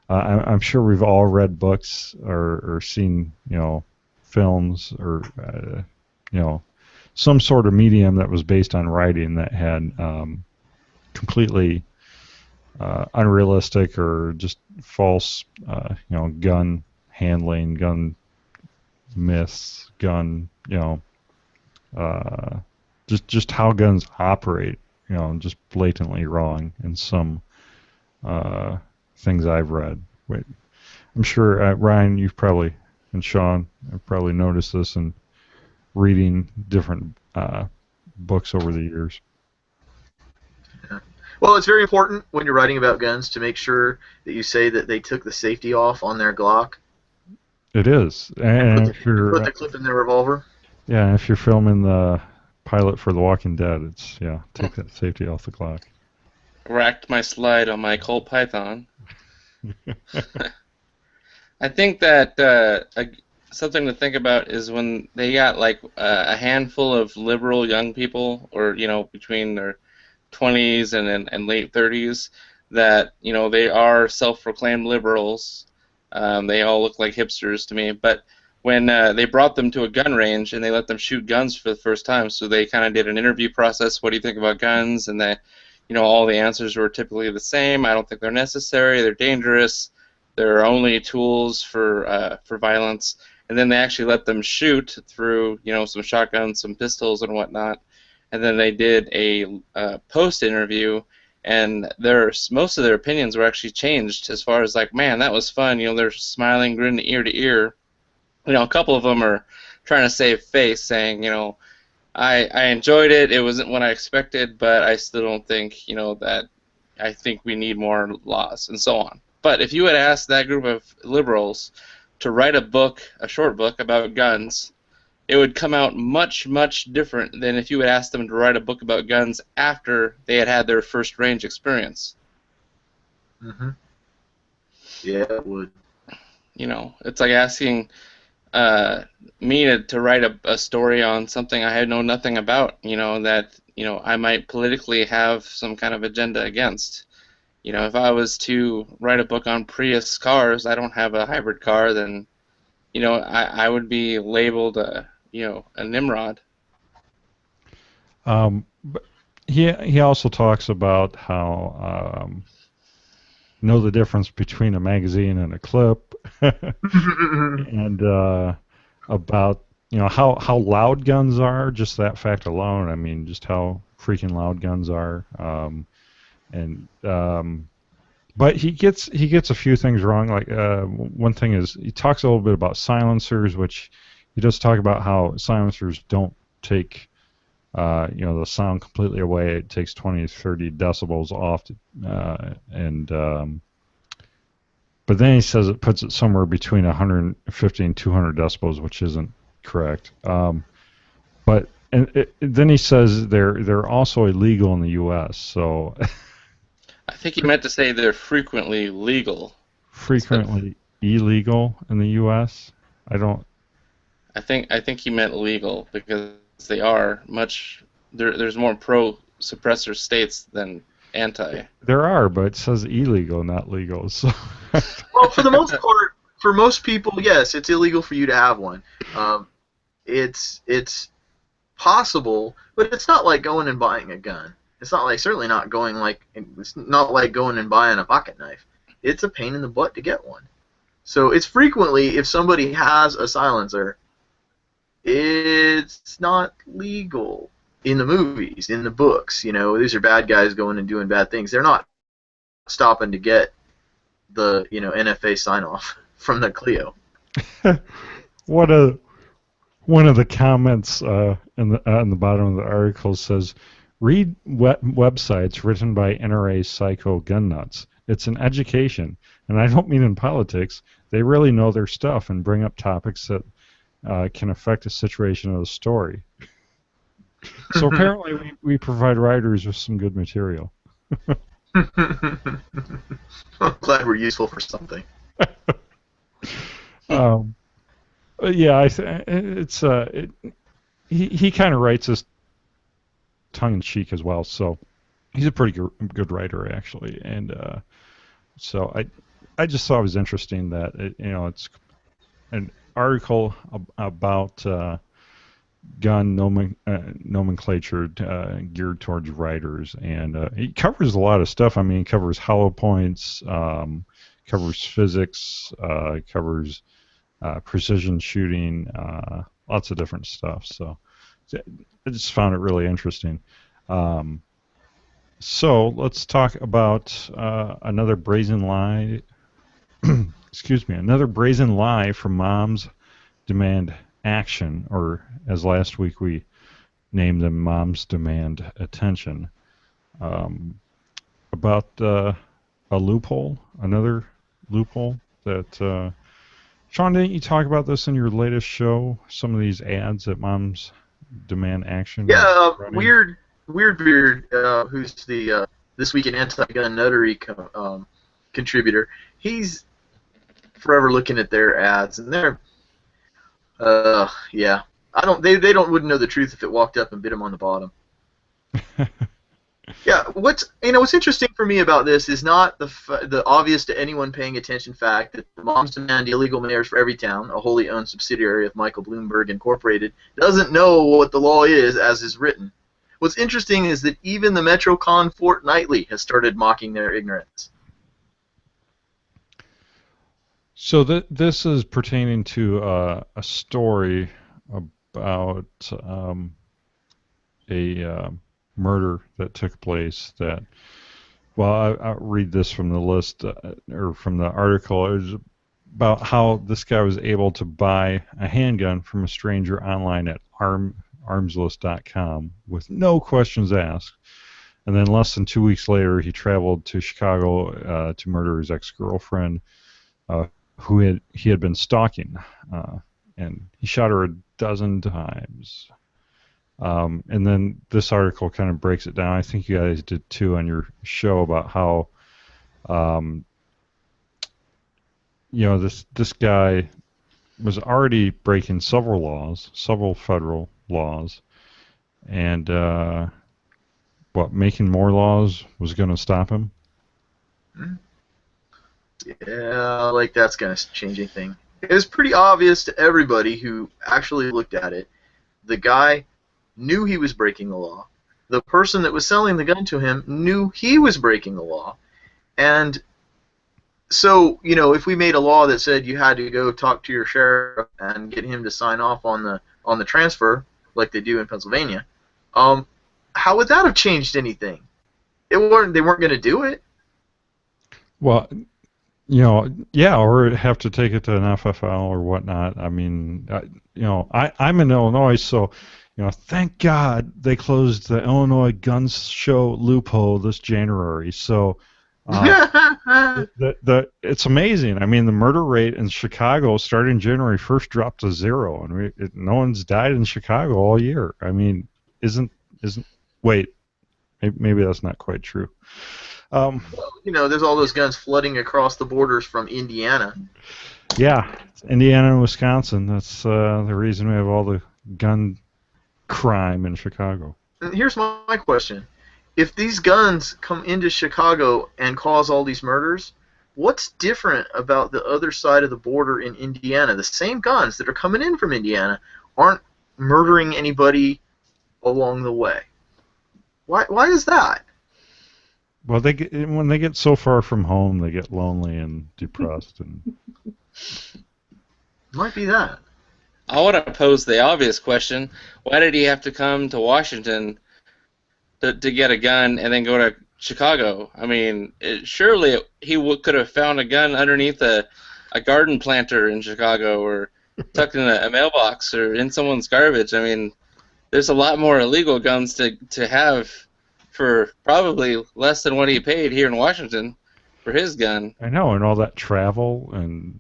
I'm sure we've all read books or seen, films or, some sort of medium that was based on writing that had completely unrealistic or just false, gun handling, gun myths, gun, just how guns operate, just blatantly wrong in some things I've read. I'm sure Ryan, you've probably, and Sean, have probably noticed this in reading different books over the years. Yeah. Well, it's very important when you're writing about guns to make sure that you say that they took the safety off on their Glock. It is, and if you're put the clip in their revolver. Yeah, if you're filming the pilot for The Walking Dead, it's take that safety off the Glock. Racked my slide on my Colt Python. I think that something to think about is when they got like a handful of liberal young people, or between their 20s and late 30s, that they are self-proclaimed liberals. They all look like hipsters to me, but when they brought them to a gun range and they let them shoot guns for the first time, so they kind of did an interview process. What do you think about guns? And they, all the answers were typically the same. I don't think they're necessary. They're dangerous. They're only tools for violence. And then they actually let them shoot through, some shotguns, some pistols, and whatnot. and then they did a post interview, and most of their opinions were actually changed as far as like, man, that was fun. They're smiling, grinning ear to ear. A couple of them are trying to save face, saying, I enjoyed it. It wasn't what I expected, but I still don't think, that I think we need more laws and so on. But if you had asked that group of liberals to write a short book about guns, it would come out much, much different than if you had asked them to write a book about guns after they had had their first range experience. Mm-hmm. Yeah, it would. It's like asking me to write a story on something I know nothing about, that I might politically have some kind of agenda against. If I was to write a book on Prius cars, I don't have a hybrid car, then I would be labeled a Nimrod. But he also talks about how know the difference between a magazine and a clip, and about how loud guns are. Just that fact alone, I mean, just how freaking loud guns are. But he gets a few things wrong. Like one thing is he talks a little bit about silencers, which he does talk about how silencers don't take the sound completely away. It takes 20 to 30 decibels off, but then he says it puts it somewhere between 150 and 200 decibels, which isn't correct. But then he says they're also illegal in the U.S. So I think he meant to say they're frequently legal. Frequently illegal in the U.S. I think he meant legal because they are much. There's more pro-suppressor states than anti. There are, but it says illegal, not legal. So. Well, for the most part, for most people, yes, it's illegal for you to have one. It's possible, but it's not like going and buying a gun. It's not like it's not like going and buying a pocket knife. It's a pain in the butt to get one. So it's frequently, if somebody has a silencer, it's not legal in the movies, in the books. These are bad guys going and doing bad things. They're not stopping to get the NFA sign off from the Clio. One of the comments on the bottom of the article says, "Read websites written by NRA psycho gun nuts. It's an education, and I don't mean in politics. They really know their stuff and bring up topics that can affect the situation of the story." So apparently we provide writers with some good material. I'm glad we're useful for something. Yeah, he kind of writes this tongue-in-cheek as well, so he's a pretty good writer actually, and so I just thought it was interesting that it's an article about gun nomenclature geared towards writers, and he covers a lot of stuff. I mean, he covers hollow points, covers physics, covers precision shooting, lots of different stuff. So I just found it really interesting. So let's talk about another brazen lie. Excuse me, another brazen lie from Moms Demand Action, or as last week we named them Moms Demand Attention, about a loophole, another loophole that, Sean, didn't you talk about this in your latest show, some of these ads that Moms Demand Action? Yeah, Weird Beard, who's the This Week in Anti-Gun Nuttery contributor, he's forever looking at their ads, and they're yeah. They wouldn't know the truth if it walked up and bit them on the bottom. Yeah, what's interesting for me about this is not the obvious to anyone paying attention fact that the Moms Demand Illegal Mayors for Every Town, a wholly owned subsidiary of Michael Bloomberg Incorporated, doesn't know what the law is as is written. What's interesting is that even the MetroCon Fortnightly has started mocking their ignorance. So this is pertaining to a story about a murder that took place that, well, I'll read this from the list, or from the article. It was about how this guy was able to buy a handgun from a stranger online at armslist.com with no questions asked. And then less than 2 weeks later, he traveled to Chicago to murder his ex-girlfriend, who he had been stalking. And he shot her a dozen times. And then this article kind of breaks it down. I think you guys did too on your show about how, this guy was already breaking several federal laws, and making more laws was going to stop him? Yeah, like that's going to change anything. It was pretty obvious to everybody who actually looked at it. The guy knew he was breaking the law. The person that was selling the gun to him knew he was breaking the law. And so, if we made a law that said you had to go talk to your sheriff and get him to sign off on the transfer, like they do in Pennsylvania, how would that have changed anything? They weren't going to do it. Well, yeah, or have to take it to an FFL or whatnot. I mean, I'm in Illinois, so, thank God they closed the Illinois gun show loophole this January. So, it's amazing. I mean, the murder rate in Chicago starting January 1st dropped to 0, and no one's died in Chicago all year. I mean, wait, maybe that's not quite true. There's all those guns flooding across the borders from Indiana. Yeah, Indiana and Wisconsin. That's the reason we have all the gun crime in Chicago. And here's my question. If these guns come into Chicago and cause all these murders, what's different about the other side of the border in Indiana? The same guns that are coming in from Indiana aren't murdering anybody along the way. Why is that? Well, when they get so far from home, they get lonely and depressed. And might be that. I want to pose the obvious question: why did he have to come to Washington to get a gun and then go to Chicago? I mean, surely he could have found a gun underneath a garden planter in Chicago, or tucked in a mailbox, or in someone's garbage. I mean, there's a lot more illegal guns to have for probably less than what he paid here in Washington for his gun. I know, and all that travel, and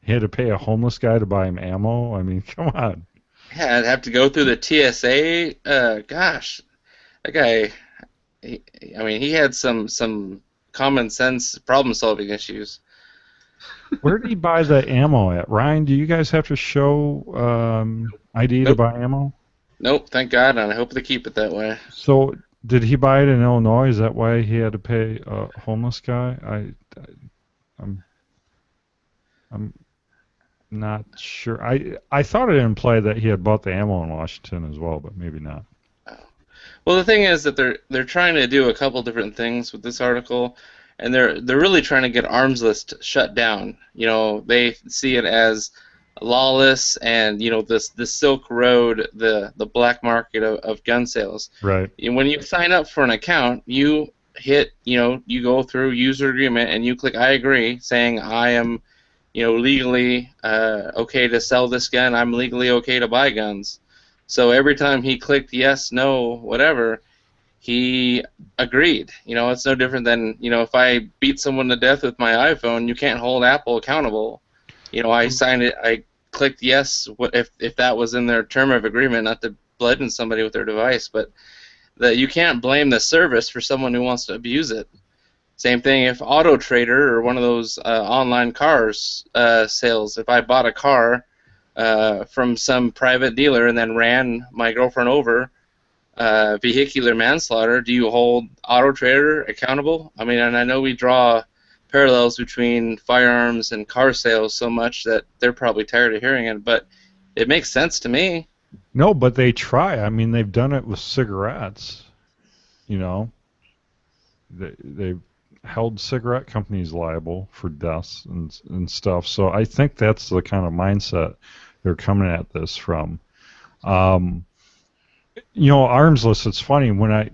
he had to pay a homeless guy to buy him ammo. I mean, come on. Yeah, I'd have to go through the TSA. Gosh, that guy. He had some common sense problem-solving issues. Where did he buy the ammo at? Ryan, do you guys have to show ID to buy ammo? Nope, thank God, and I hope they keep it that way. So, did he buy it in Illinois? Is that why he had to pay a homeless guy? I'm not sure. I thought it implied that he had bought the ammo in Washington as well, but maybe not. Well, the thing is that they're trying to do a couple different things with this article, and they're really trying to get Arms List shut down. They see it as lawless, and the Silk Road, the black market of gun sales. Right. When you sign up for an account, you hit, you go through user agreement and you click I agree, saying I am, legally okay to sell this gun. I'm legally okay to buy guns. So every time he clicked yes, no, whatever, he agreed. It's no different than, if I beat someone to death with my iPhone, you can't hold Apple accountable. I signed it. I clicked yes if that was in their term of agreement, not to bludgeon somebody with their device, but that you can't blame the service for someone who wants to abuse it. Same thing if Auto Trader or one of those online cars sales. If I bought a car from some private dealer and then ran my girlfriend over, vehicular manslaughter, do you hold Auto Trader accountable? I mean, and I know we draw parallels between firearms and car sales so much that they're probably tired of hearing it, but it makes sense to me. No, but they try. I mean, they've done it with cigarettes. They've held cigarette companies liable for deaths and stuff. So I think that's the kind of mindset they're coming at this from. Arms list. It's funny when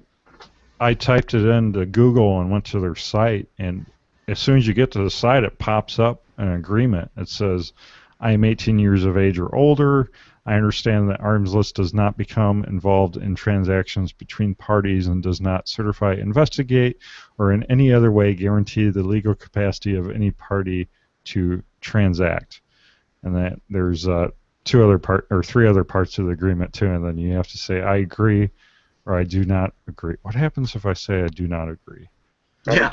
I typed it into Google and went to their site, and as soon as you get to the site, it pops up an agreement. It says, I am 18 years of age or older. I understand that Arms List does not become involved in transactions between parties and does not certify, investigate, or in any other way guarantee the legal capacity of any party to transact. And that there's three other parts of the agreement too, and then you have to say I agree or I do not agree. What happens if I say I do not agree? Yeah.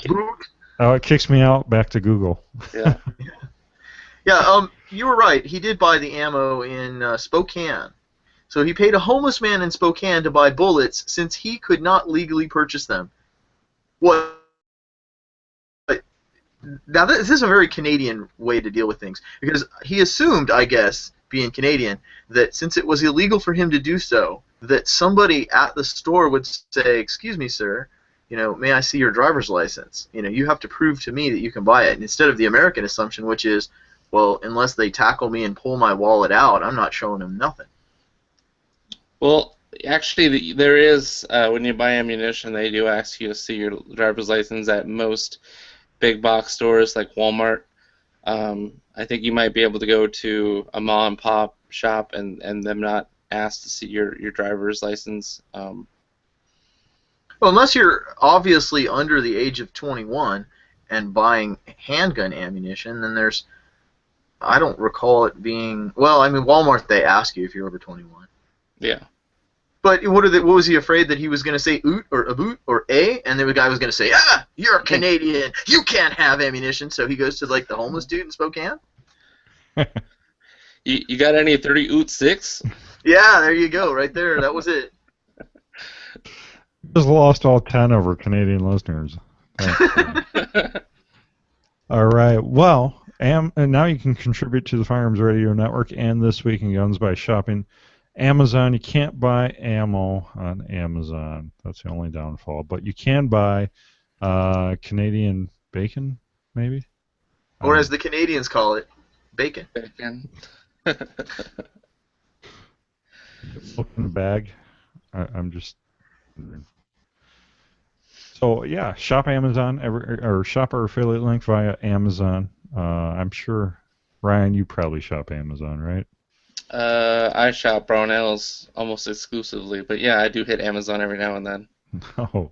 Oh, it kicks me out back to Google. Yeah. Yeah, you were right. He did buy the ammo in Spokane. So he paid a homeless man in Spokane to buy bullets since he could not legally purchase them. What? Now, this is a very Canadian way to deal with things, because he assumed, I guess, being Canadian, that since it was illegal for him to do so, that somebody at the store would say, excuse me, sir, may I see your driver's license? You have to prove to me that you can buy it. Instead of the American assumption, which is, well, unless they tackle me and pull my wallet out, I'm not showing them nothing. Well, actually, there is, when you buy ammunition, they do ask you to see your driver's license at most big box stores like Walmart. I think you might be able to go to a mom and pop shop and them not ask to see your driver's license. Well, unless you're obviously under the age of 21 and buying handgun ammunition, then I don't recall it being, well, I mean, Walmart, they ask you if you're over 21. Yeah. But what was he afraid that he was going to say oot or a boot or a, and then the guy was going to say, you're a Canadian, you can't have ammunition, so he goes to like the homeless dude in Spokane? You got any 30 oot 6? Yeah, there you go, right there, that was it. Just lost all 10 of our Canadian listeners. All right, well, and now you can contribute to the Firearms Radio Network and This Week in Guns by shopping Amazon. You can't buy ammo on Amazon. That's the only downfall. But you can buy Canadian bacon, maybe? Or as the Canadians call it, bacon. Bacon. Look in the bag. I'm just... So, yeah, shop Amazon, or shop our affiliate link via Amazon. I'm sure, Ryan, you probably shop Amazon, right? I shop Brownells almost exclusively, but yeah, I do hit Amazon every now and then. Oh,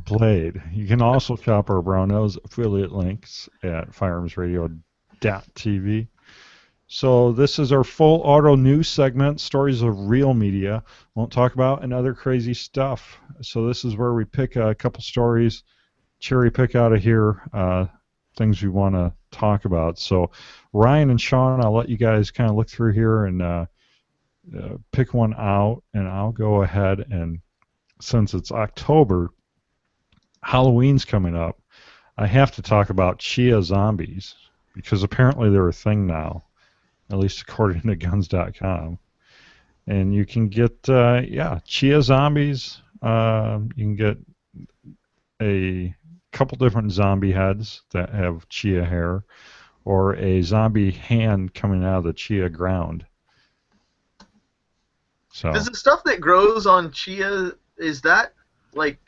Blade. You can also shop our Brownells affiliate links at firearmsradio.tv. So this is our full auto news segment, stories of real media, won't talk about, and other crazy stuff. So this is where we pick a couple stories, cherry pick out of here, things we want to talk about. So Ryan and Sean, I'll let you guys kind of look through here and pick one out, and I'll go ahead and, since it's October, Halloween's coming up, I have to talk about Chia zombies, because apparently they're a thing now, at least according to guns.com. And you can get, Chia zombies. You can get a couple different zombie heads that have Chia hair, or a zombie hand coming out of the Chia ground. So, does the stuff that grows on Chia, is that like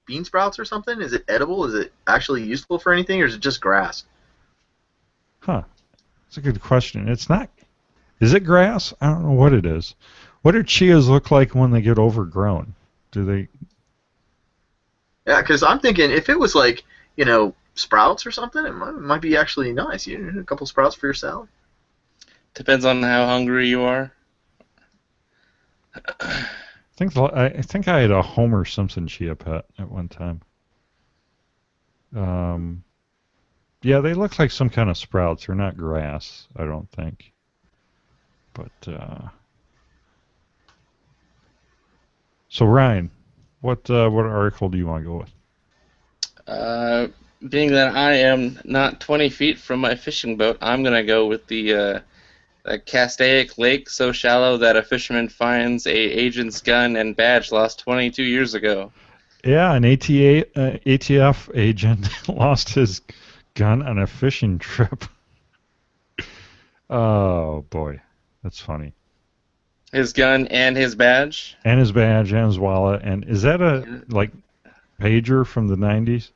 bean sprouts or something? Is it edible? Is it actually useful for anything, or is it just grass? Huh. That's a good question. It's not. Is it grass? I don't know what it is. What do chias look like when they get overgrown? Do they? Yeah, because I'm thinking if it was like, sprouts or something, it might be actually nice. A couple sprouts for your salad. Depends on how hungry you are. I think I had a Homer Simpson chia pet at one time. Yeah, they look like some kind of sprouts. They're not grass, I don't think. But so Ryan, what article do you want to go with? Being that I am not 20 feet from my fishing boat, I'm gonna go with the Castaic Lake so shallow that a fisherman finds a agent's gun and badge lost 22 years ago. Yeah, an ATF agent lost his gun on a fishing trip. Oh boy, that's funny. His gun and his badge. And his badge and his wallet. And is that a like pager from the 90s?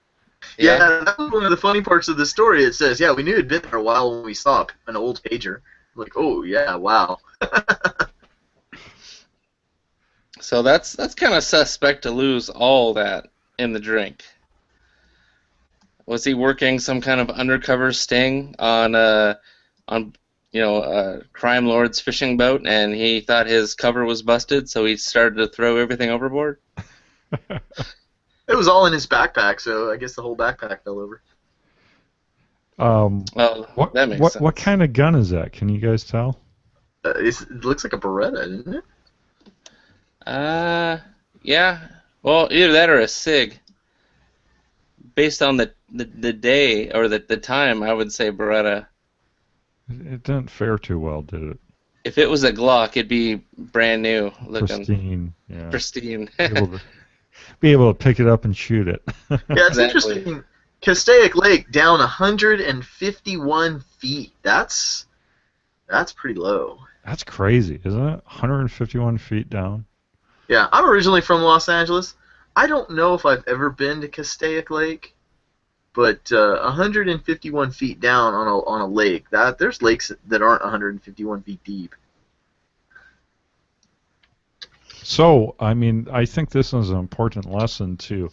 Yeah, that was one of the funny parts of the story. It says, yeah, we knew it'd been there a while when we saw an old pager. Like, oh yeah, wow. So that's kind of suspect to lose all that in the drink. Was he working some kind of undercover sting on a crime lord's fishing boat, and he thought his cover was busted, so he started to throw everything overboard? It was all in his backpack, so I guess the whole backpack fell over. Well, that makes sense. What kind of gun is that? Can you guys tell? It looks like a Beretta, doesn't it? Yeah. Well, either that or a SIG. Based on the day or the time, I would say Beretta. It didn't fare too well, did it? If it was a Glock, it'd be brand new looking. Pristine. Yeah. Pristine. Be able to pick it up and shoot it. Yeah, it's interesting. Castaic Lake down 151 feet. That's pretty low. That's crazy, isn't it? 151 feet down. Yeah, I'm originally from Los Angeles. I don't know if I've ever been to Castaic Lake, but 151 feet down on a lake. There's lakes that aren't 151 feet deep. So, I mean, I think this is an important lesson to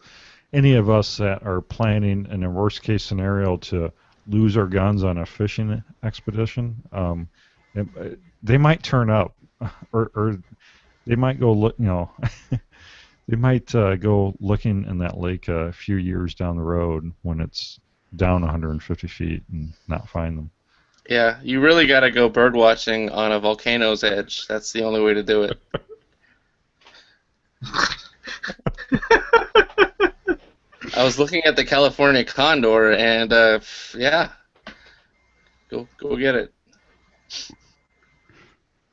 any of us that are planning in a worst case scenario to lose our guns on a fishing expedition. They might turn up, or they might go look. They might go looking in that lake a few years down the road when it's down 150 feet and not find them. Yeah, you really got to go bird watching on a volcano's edge. That's the only way to do it. I was looking at the California condor, and yeah, go get it.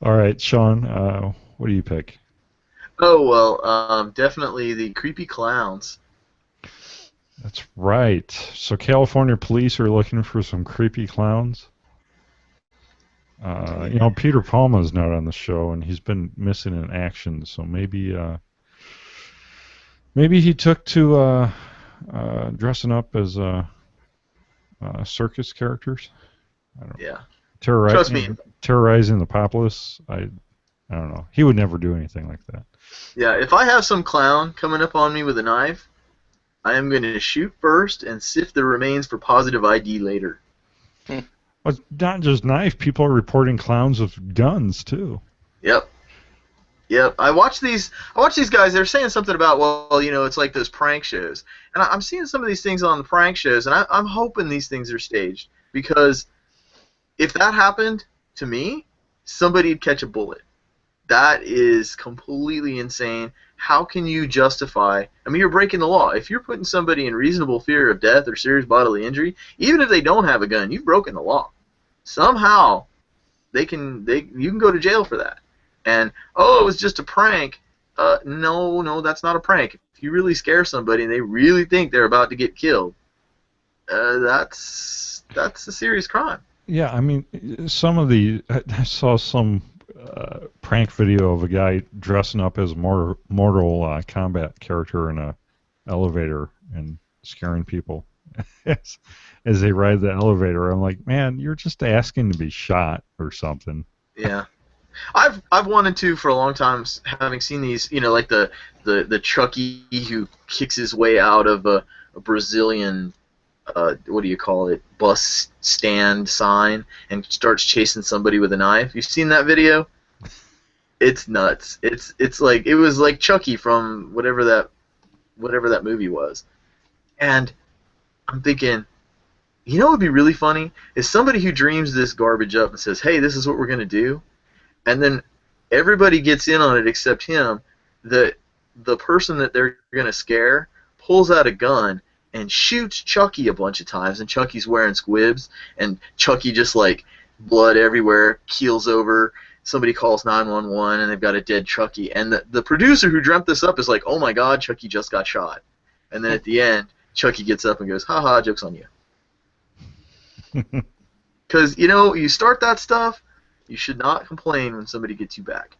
All right, Sean, what do you pick? Oh well, definitely the creepy clowns. That's right. So California police are looking for some creepy clowns. Peter Palma's not on the show, and he's been missing in action. So maybe he took to dressing up as circus characters. I don't know. Yeah. Trust me. Terrorizing the populace. I don't know. He would never do anything like that. Yeah, if I have some clown coming up on me with a knife, I am going to shoot first and sift the remains for positive ID later. Well, it's not just knife. People are reporting clowns with guns too. Yep. I watch these guys. They're saying something about, well, it's like those prank shows, and I'm seeing some of these things on the prank shows, and I'm hoping these things are staged, because if that happened to me, somebody'd catch a bullet. That is completely insane. How can you justify? I mean, you're breaking the law. If you're putting somebody in reasonable fear of death or serious bodily injury, even if they don't have a gun, you've broken the law. Somehow, you can go to jail for that. And it was just a prank. No, that's not a prank. If you really scare somebody and they really think they're about to get killed, that's a serious crime. Yeah, I mean, I saw some prank video of a guy dressing up as a Mortal Kombat character in a elevator and scaring people as they ride the elevator. I'm like, man, you're just asking to be shot or something. Yeah. I've wanted to for a long time, having seen these, like the Chucky who kicks his way out of a Brazilian, what do you call it, bus stand sign and starts chasing somebody with a knife. You've seen that video? It's nuts. It's like, it was like Chucky from whatever that movie was. And I'm thinking, what would be really funny is somebody who dreams this garbage up and says, hey, this is what we're going to do. And then everybody gets in on it except him. The person that they're going to scare pulls out a gun and shoots Chucky a bunch of times, and Chucky's wearing squibs, and Chucky just like blood everywhere, keels over. Somebody calls 911, and they've got a dead Chucky. And the producer who dreamt this up is like, oh my God, Chucky just got shot. And then at the end, Chucky gets up and goes, haha, joke's on you. Because, you start that stuff, you should not complain when somebody gets you back.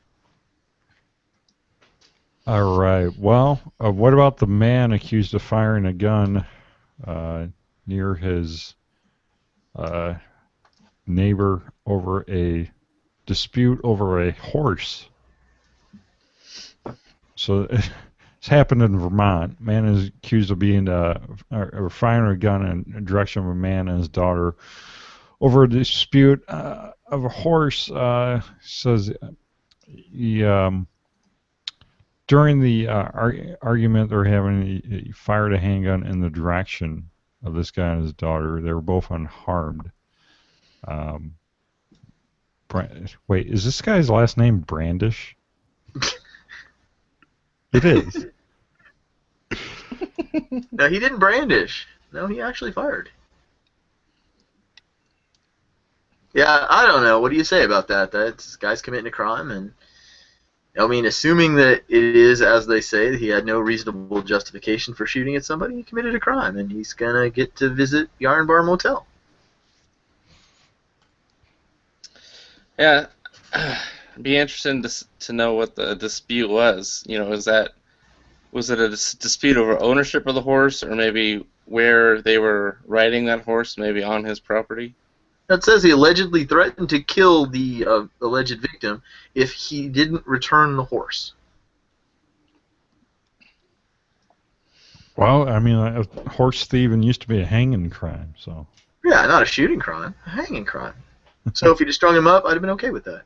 All right. Well, what about the man accused of firing a gun uh, near his uh, neighbor over a dispute over a horse? So it's happened in Vermont. Man is accused of being or firing a gun in the direction of a man and his daughter over a dispute of a horse. Says he during the argument they're having, he fired a handgun in the direction of this guy and his daughter. They were both unharmed. Um, Wait, is this guy's last name Brandish? It is. No, he didn't brandish. No, he actually fired. Yeah, I don't know. What do you say about that? This guy's committing a crime, and I mean, assuming that it is as they say, that he had no reasonable justification for shooting at somebody, he committed a crime, and he's gonna get to visit Yarn Bar Motel. Yeah, it'd be interesting to know what the dispute was. You know, was it a dispute over ownership of the horse, or maybe where they were riding that horse, maybe on his property? That says he allegedly threatened to kill the alleged victim if he didn't return the horse. Well, I mean, a horse thieving used to be a hanging crime, so. Yeah, not a shooting crime, a hanging crime. So if he'd have strung him up, I'd have been okay with that.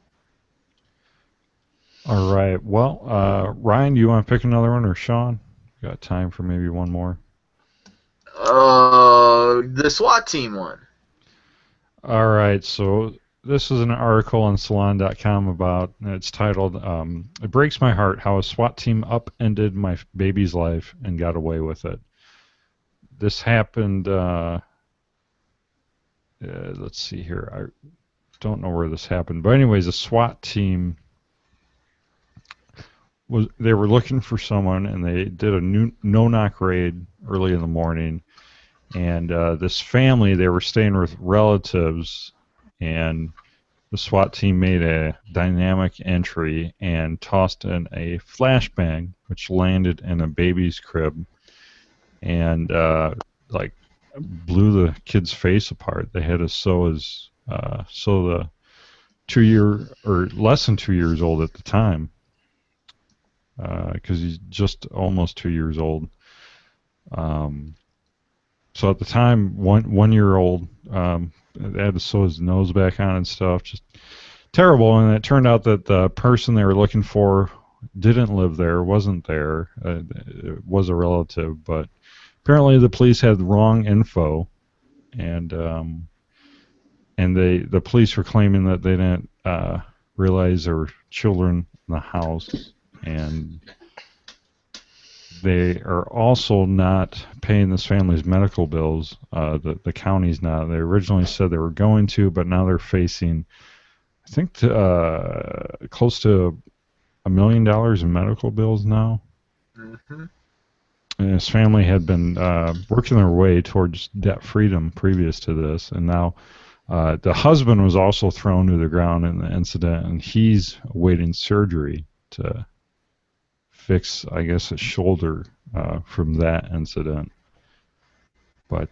All right. Well, Ryan, do you want to pick another one, or Sean? Got time for maybe one more? The SWAT team one. All right. So this is an article on Salon.com about. It's titled "It Breaks My Heart: How a SWAT Team Upended My Baby's Life and Got Away with It." This happened. Let's see here. I don't know where this happened, but anyways, a SWAT team. They were looking for someone, and they did a no-knock raid early in the morning. And this family, they were staying with relatives, and the SWAT team made a dynamic entry and tossed in a flashbang, which landed in a baby's crib, and like blew the kid's face apart. They had to sew the 2-year or less than 2 years old at the time. Because he's just almost 2 years old. So at the time, 1 year old, they had to sew his nose back on and stuff. Just terrible. And it turned out that the person they were looking for didn't live there, wasn't there. It was a relative, but apparently the police had the wrong info, and the police were claiming that they didn't realize there were children in the house. And they are also not paying this family's medical bills. The county's not. They originally said they were going to, but now they're facing, I think, close to $1 million in medical bills now. Mm-hmm. And his family had been working their way towards debt freedom previous to this, and now the husband was also thrown to the ground in the incident, and he's awaiting surgery to fix, I guess, his shoulder from that incident. But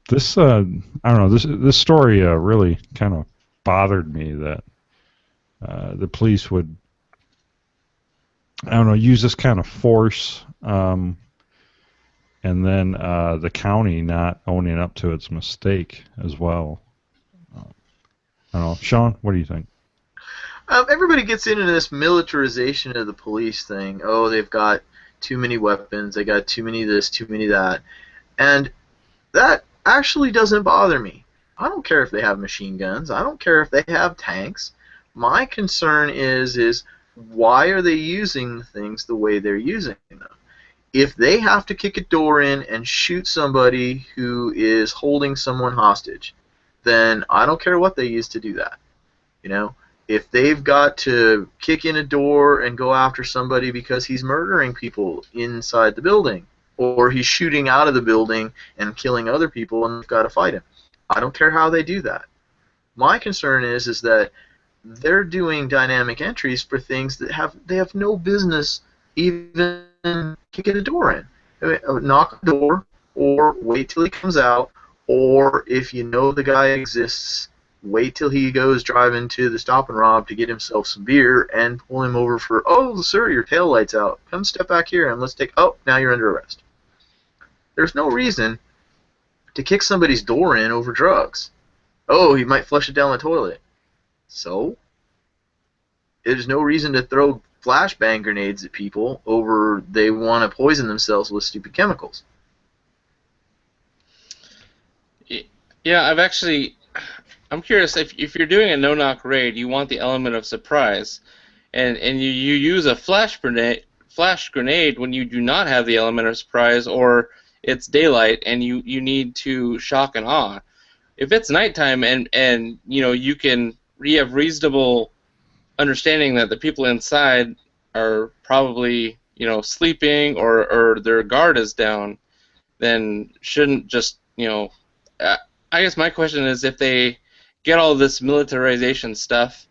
this, I don't know, this story really kind of bothered me that the police would, I don't know, use this kind of force, and then the county not owning up to its mistake as well. I don't know. Sean, what do you think? Everybody gets into this militarization of the police thing. Oh, they've got too many weapons. They got too many this, too many that. And that actually doesn't bother me. I don't care if they have machine guns. I don't care if they have tanks. My concern is why are they using things the way they're using them? If they have to kick a door in and shoot somebody who is holding someone hostage, then I don't care what they use to do that. You know? If they've got to kick in a door and go after somebody because he's murdering people inside the building, or he's shooting out of the building and killing other people and they've got to fight him, I don't care how they do that. My concern is that they're doing dynamic entries for things that they have no business even kicking a door in. I mean, knock on the door, or wait till he comes out, or if you know the guy exists, wait till he goes driving to the Stop and Rob to get himself some beer and pull him over for, oh, sir, your tail light's out. Come step back here and let's take, oh, now you're under arrest. There's no reason to kick somebody's door in over drugs. Oh, he might flush it down the toilet. So, there's no reason to throw flashbang grenades at people over they want to poison themselves with stupid chemicals. Yeah, I'm curious if you're doing a no-knock raid, you want the element of surprise, and you use a flash grenade when you do not have the element of surprise, or it's daylight and you need to shock and awe. If it's nighttime and you have reasonable understanding that the people inside are probably sleeping or their guard is down, then shouldn't just I guess my question is, if they get all this militarization stuff,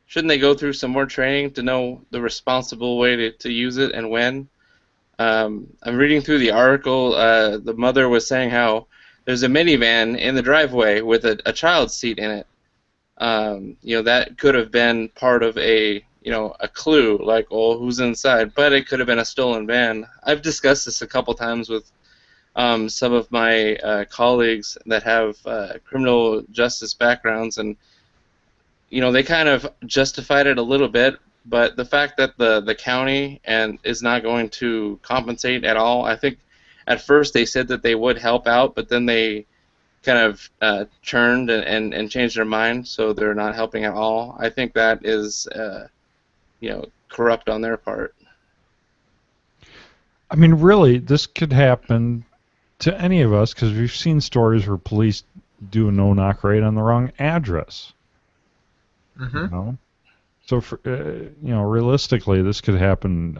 shouldn't they go through some more training to know the responsible way to use it and when? I'm reading through the article. The mother was saying how there's a minivan in the driveway with a child's seat in it. That could have been part of a clue, like, oh, who's inside? But it could have been a stolen van. I've discussed this a couple times with some of my colleagues that have criminal justice backgrounds, and they kind of justified it a little bit. But the fact that the county is not going to compensate at all, I think at first they said that they would help out, but then they kind of turned and changed their mind, so they're not helping at all. I think that is corrupt on their part. I mean, really, this could happen to any of us, because we've seen stories where police do a no-knock raid on the wrong address. Mm-hmm. So, realistically, this could happen.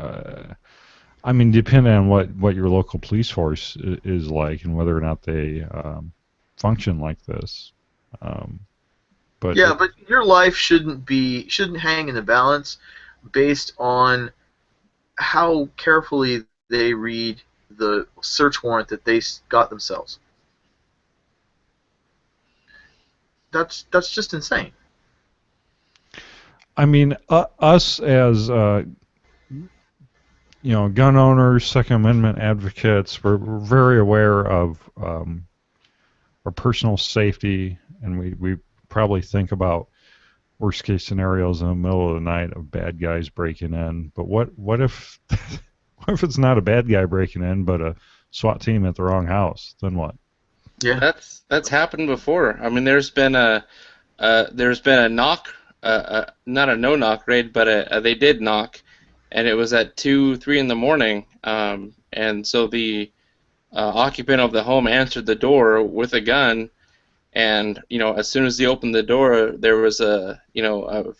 I mean, depending on what your local police force is like and whether or not they function like this. But your life shouldn't hang in the balance based on how carefully they read the search warrant that they got themselves. That's just insane. I mean, us as gun owners, Second Amendment advocates, we're very aware of our personal safety, and we probably think about worst case scenarios in the middle of the night of bad guys breaking in. But what if what if it's not a bad guy breaking in, but a SWAT team at the wrong house? Then what? Yeah, that's happened before. I mean, there's been a knock, not a no-knock raid, but they did knock, and it was at 2, 3 in the morning, and so the occupant of the home answered the door with a gun, and as soon as he opened the door, there was a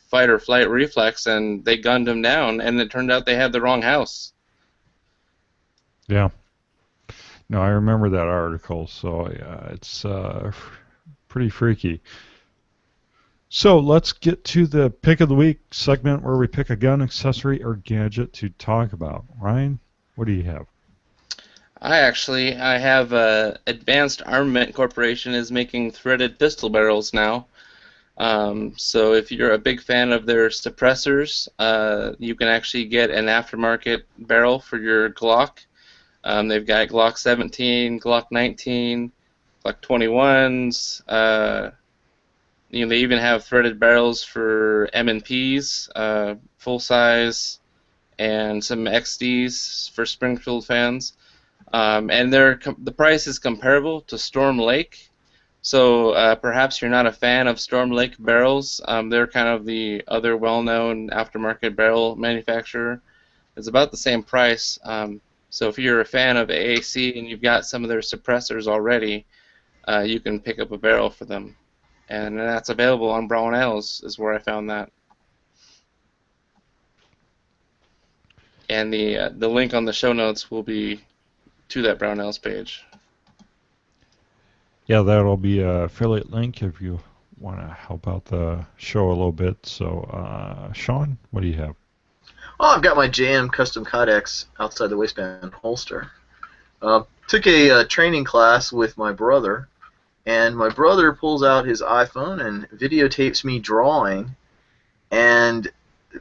fight or flight reflex, and they gunned him down, and it turned out they had the wrong house. Yeah. No, I remember that article, so it's pretty freaky. So let's get to the pick of the week segment where we pick a gun, accessory, or gadget to talk about. Ryan, what do you have? I have Advanced Armament Corporation is making threaded pistol barrels now. So if you're a big fan of their suppressors, you can actually get an aftermarket barrel for your Glock. They've got Glock 17, Glock 19, Glock 21s. They even have threaded barrels for M&Ps, full size, and some XDs for Springfield fans. And the price is comparable to Storm Lake. So perhaps you're not a fan of Storm Lake barrels. They're kind of the other well-known aftermarket barrel manufacturer. It's about the same price. So if you're a fan of AAC and you've got some of their suppressors already, you can pick up a barrel for them. And that's available on Brownells is where I found that. And the link on the show notes will be to that Brownells page. Yeah, that'll be an affiliate link if you want to help out the show a little bit. So, Sean, what do you have? Oh, I've got my JM Custom Kydex outside the waistband holster. Took a training class with my brother, and my brother pulls out his iPhone and videotapes me drawing, and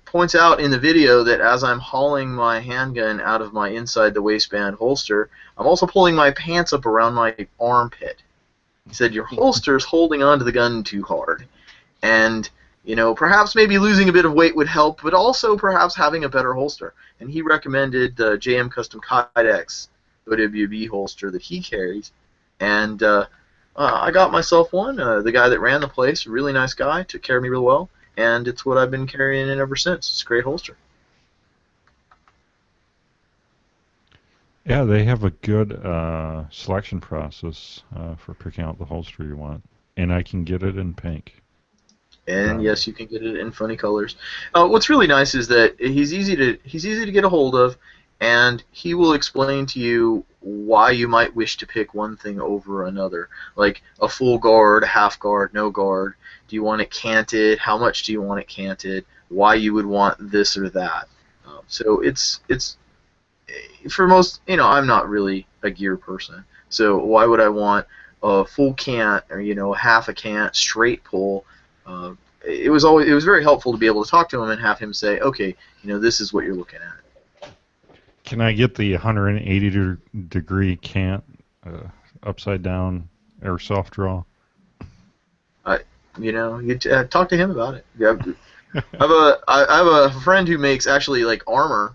points out in the video that as I'm hauling my handgun out of my inside the waistband holster, I'm also pulling my pants up around my armpit. He said, your holster's holding onto the gun too hard. And, perhaps maybe losing a bit of weight would help, but also perhaps having a better holster. And he recommended the JM Custom Kydex OWB holster that he carries. And I got myself one. The guy that ran the place, a really nice guy, took care of me real well. And it's what I've been carrying in ever since. It's a great holster. Yeah, they have a good selection process for picking out the holster you want, and I can get it in pink. And yes, you can get it in funny colors. What's really nice is that he's easy to get a hold of, and he will explain to you why you might wish to pick one thing over another, like a full guard, half guard, no guard. Do you want it canted? How much do you want it canted? Why you would want this or that? So it's for most, I'm not really a gear person. So why would I want a full cant or half a cant straight pull? It was very helpful to be able to talk to him and have him say, okay, this is what you're looking at. Can I get the 180-degree cant upside down airsoft draw? You talk to him about it. I have a friend who makes actually like armor.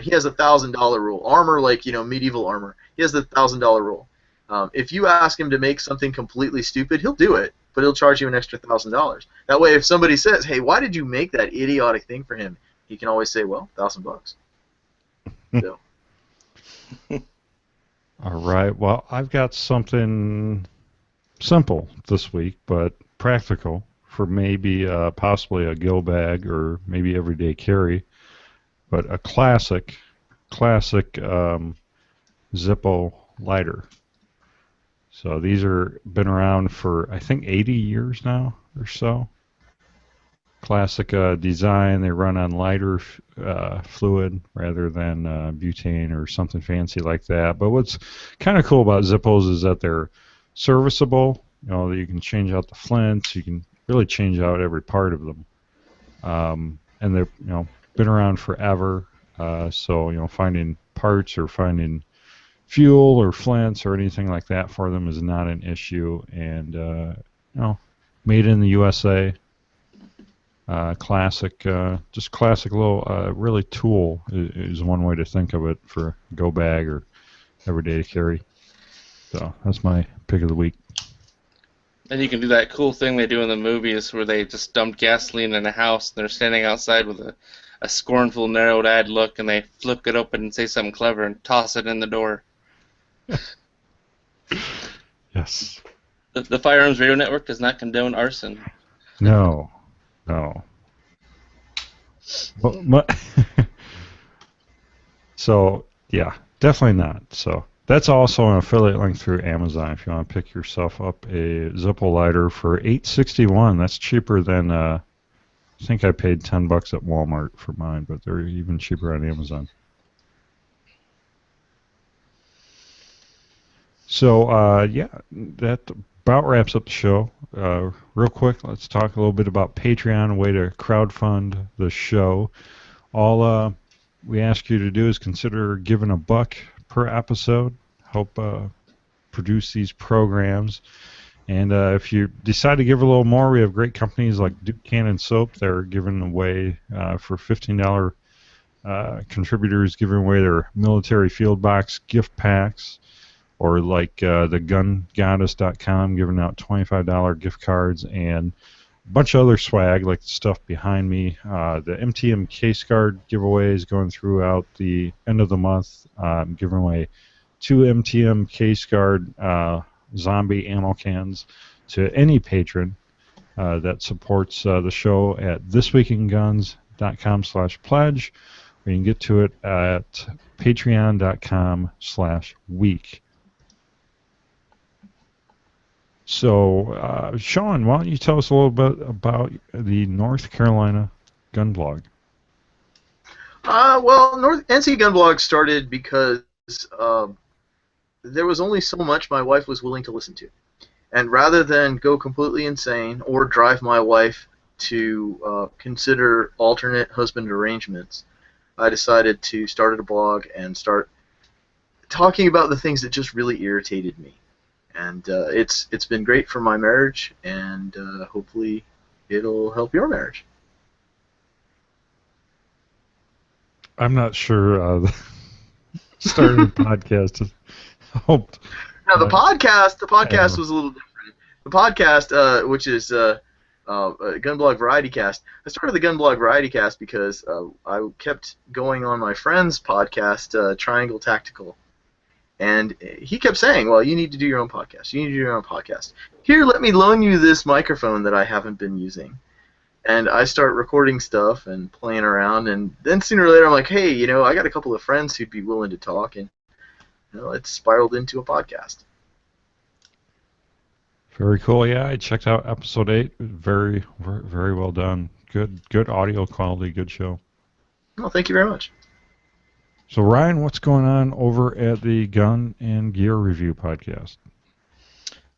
He has a $1,000 rule. Armor, like medieval armor. He has the $1,000 rule. If you ask him to make something completely stupid, he'll do it, but he'll charge you an extra $1,000. That way, if somebody says, "Hey, why did you make that idiotic thing for him?" he can always say, "Well, $1,000." So. All right. Well, I've got something simple this week, but practical for maybe possibly a gill bag or maybe everyday carry, but a classic Zippo lighter. So these are been around for I think 80 years now or so. Classic design. They run on lighter fluid rather than butane or something fancy like that. But what's kind of cool about Zippos is that they're serviceable. That you can change out the flints. You can really change out every part of them. And they've been around forever. So finding parts or finding fuel or flints or anything like that for them is not an issue. And made in the USA. Classic, just classic little, really tool is one way to think of it for go bag or everyday carry. So that's my pick of the week. And you can do that cool thing they do in the movies where they just dump gasoline in a house and they're standing outside with a scornful, narrowed-eyed look, and they flip it open and say something clever and toss it in the door. Yes. The Firearms Radio Network does not condone arson. No. So, yeah, definitely not. So that's also an affiliate link through Amazon if you want to pick yourself up a Zippo lighter for $8.61. That's cheaper than I think I paid $10 at Walmart for mine, but they're even cheaper on Amazon. So, that about wraps up the show. Real quick, let's talk a little bit about Patreon, a way to crowdfund the show. All we ask you to do is consider giving $1 per episode, help produce these programs. And if you decide to give a little more, we have great companies like Duke Cannon Soap. They're giving away for $15 contributors, giving away their military field box gift packs. Or like the GunGoddess.com giving out $25 gift cards and a bunch of other swag like the stuff behind me. The MTM case guard giveaways going throughout the end of the month. Giving away 2 MTM case guard zombie ammo cans to any patron that supports the show at thisweekinguns.com/pledge. Or you can get to it at patreon.com/week. So, Sean, why don't you tell us a little bit about the North Carolina Gun Blog? Well, NC Gun Blog started because there was only so much my wife was willing to listen to. And rather than go completely insane or drive my wife to consider alternate husband arrangements, I decided to start a blog and start talking about the things that just really irritated me. And it's been great for my marriage, and hopefully it'll help your marriage. I'm not sure starting a podcast has helped. Now the podcast was a little different. The podcast, which is Gunblog Variety Cast. I started the Gunblog Variety Cast because I kept going on my friend's podcast, Triangle Tactical, and he kept saying, "Well, you need to do your own podcast. You need to do your own podcast. Here, let me loan you this microphone that I haven't been using." And I start recording stuff and playing around, and then sooner or later I'm like, hey, I got a couple of friends who'd be willing to talk, and it spiraled into a podcast. Very cool. Yeah, I checked out episode 8. Very, very, very well done. Good audio quality. Good show. Well, thank you very much. So, Ryan, what's going on over at the Gun and Gear Review podcast?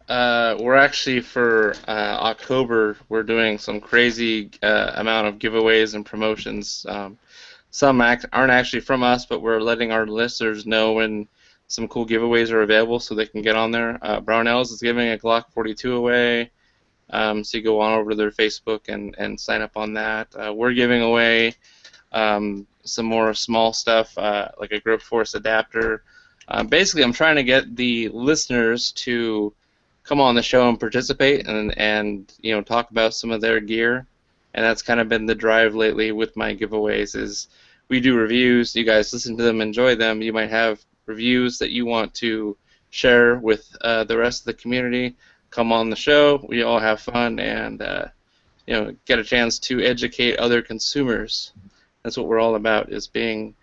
We're actually for October. We're doing some crazy amount of giveaways and promotions. Some aren't actually from us, but we're letting our listeners know when some cool giveaways are available, so they can get on there. Brownells is giving a Glock 42 away, so you go on over to their Facebook and sign up on that. We're giving away some more small stuff, like a Grip Force adapter. Basically, I'm trying to get the listeners to come on the show and participate and talk about some of their gear, and that's kind of been the drive lately with my giveaways. Is we do reviews, you guys listen to them, enjoy them. You might have reviews that you want to share with the rest of the community. Come on the show, we all have fun, and get a chance to educate other consumers. That's what we're all about, is being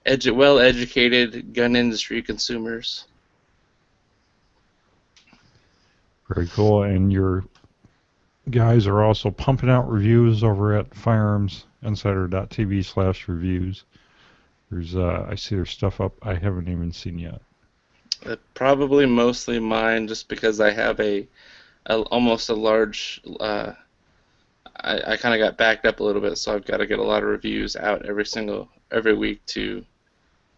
well-educated gun industry consumers. Very cool. And your guys are also pumping out reviews over at firearmsinsider.tv/reviews. I see their stuff up I haven't even seen yet. Probably mostly mine, just because I have almost a large. I kind of got backed up a little bit, so I've got to get a lot of reviews out every week to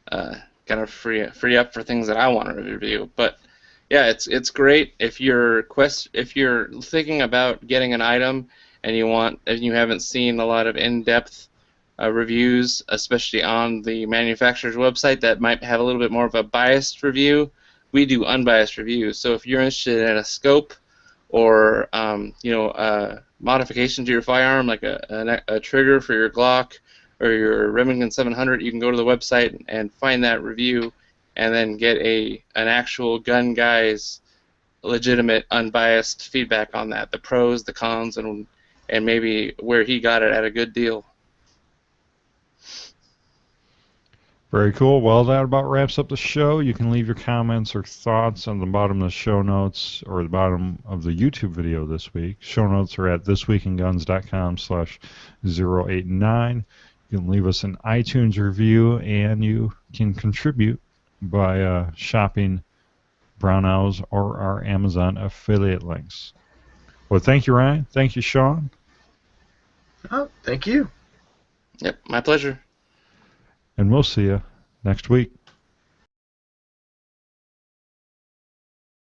kind of free up for things that I want to review. But yeah, it's great if you're thinking about getting an item and you haven't seen a lot of in-depth reviews, especially on the manufacturer's website that might have a little bit more of a biased review. We do unbiased reviews. So if you're interested in a scope or modification to your firearm, like a trigger for your Glock or your Remington 700, you can go to the website and find that review, and then get an actual gun guy's legitimate, unbiased feedback on that, the pros, the cons, and maybe where he got it at a good deal. Very cool. Well, that about wraps up the show. You can leave your comments or thoughts on the bottom of the show notes or the bottom of the YouTube video this week. Show notes are at thisweekinguns.com/089. You can leave us an iTunes review, and you can contribute by shopping Brownells or our Amazon affiliate links. Well, thank you, Ryan. Thank you, Sean. Oh, thank you. Yep, my pleasure. And we'll see you next week.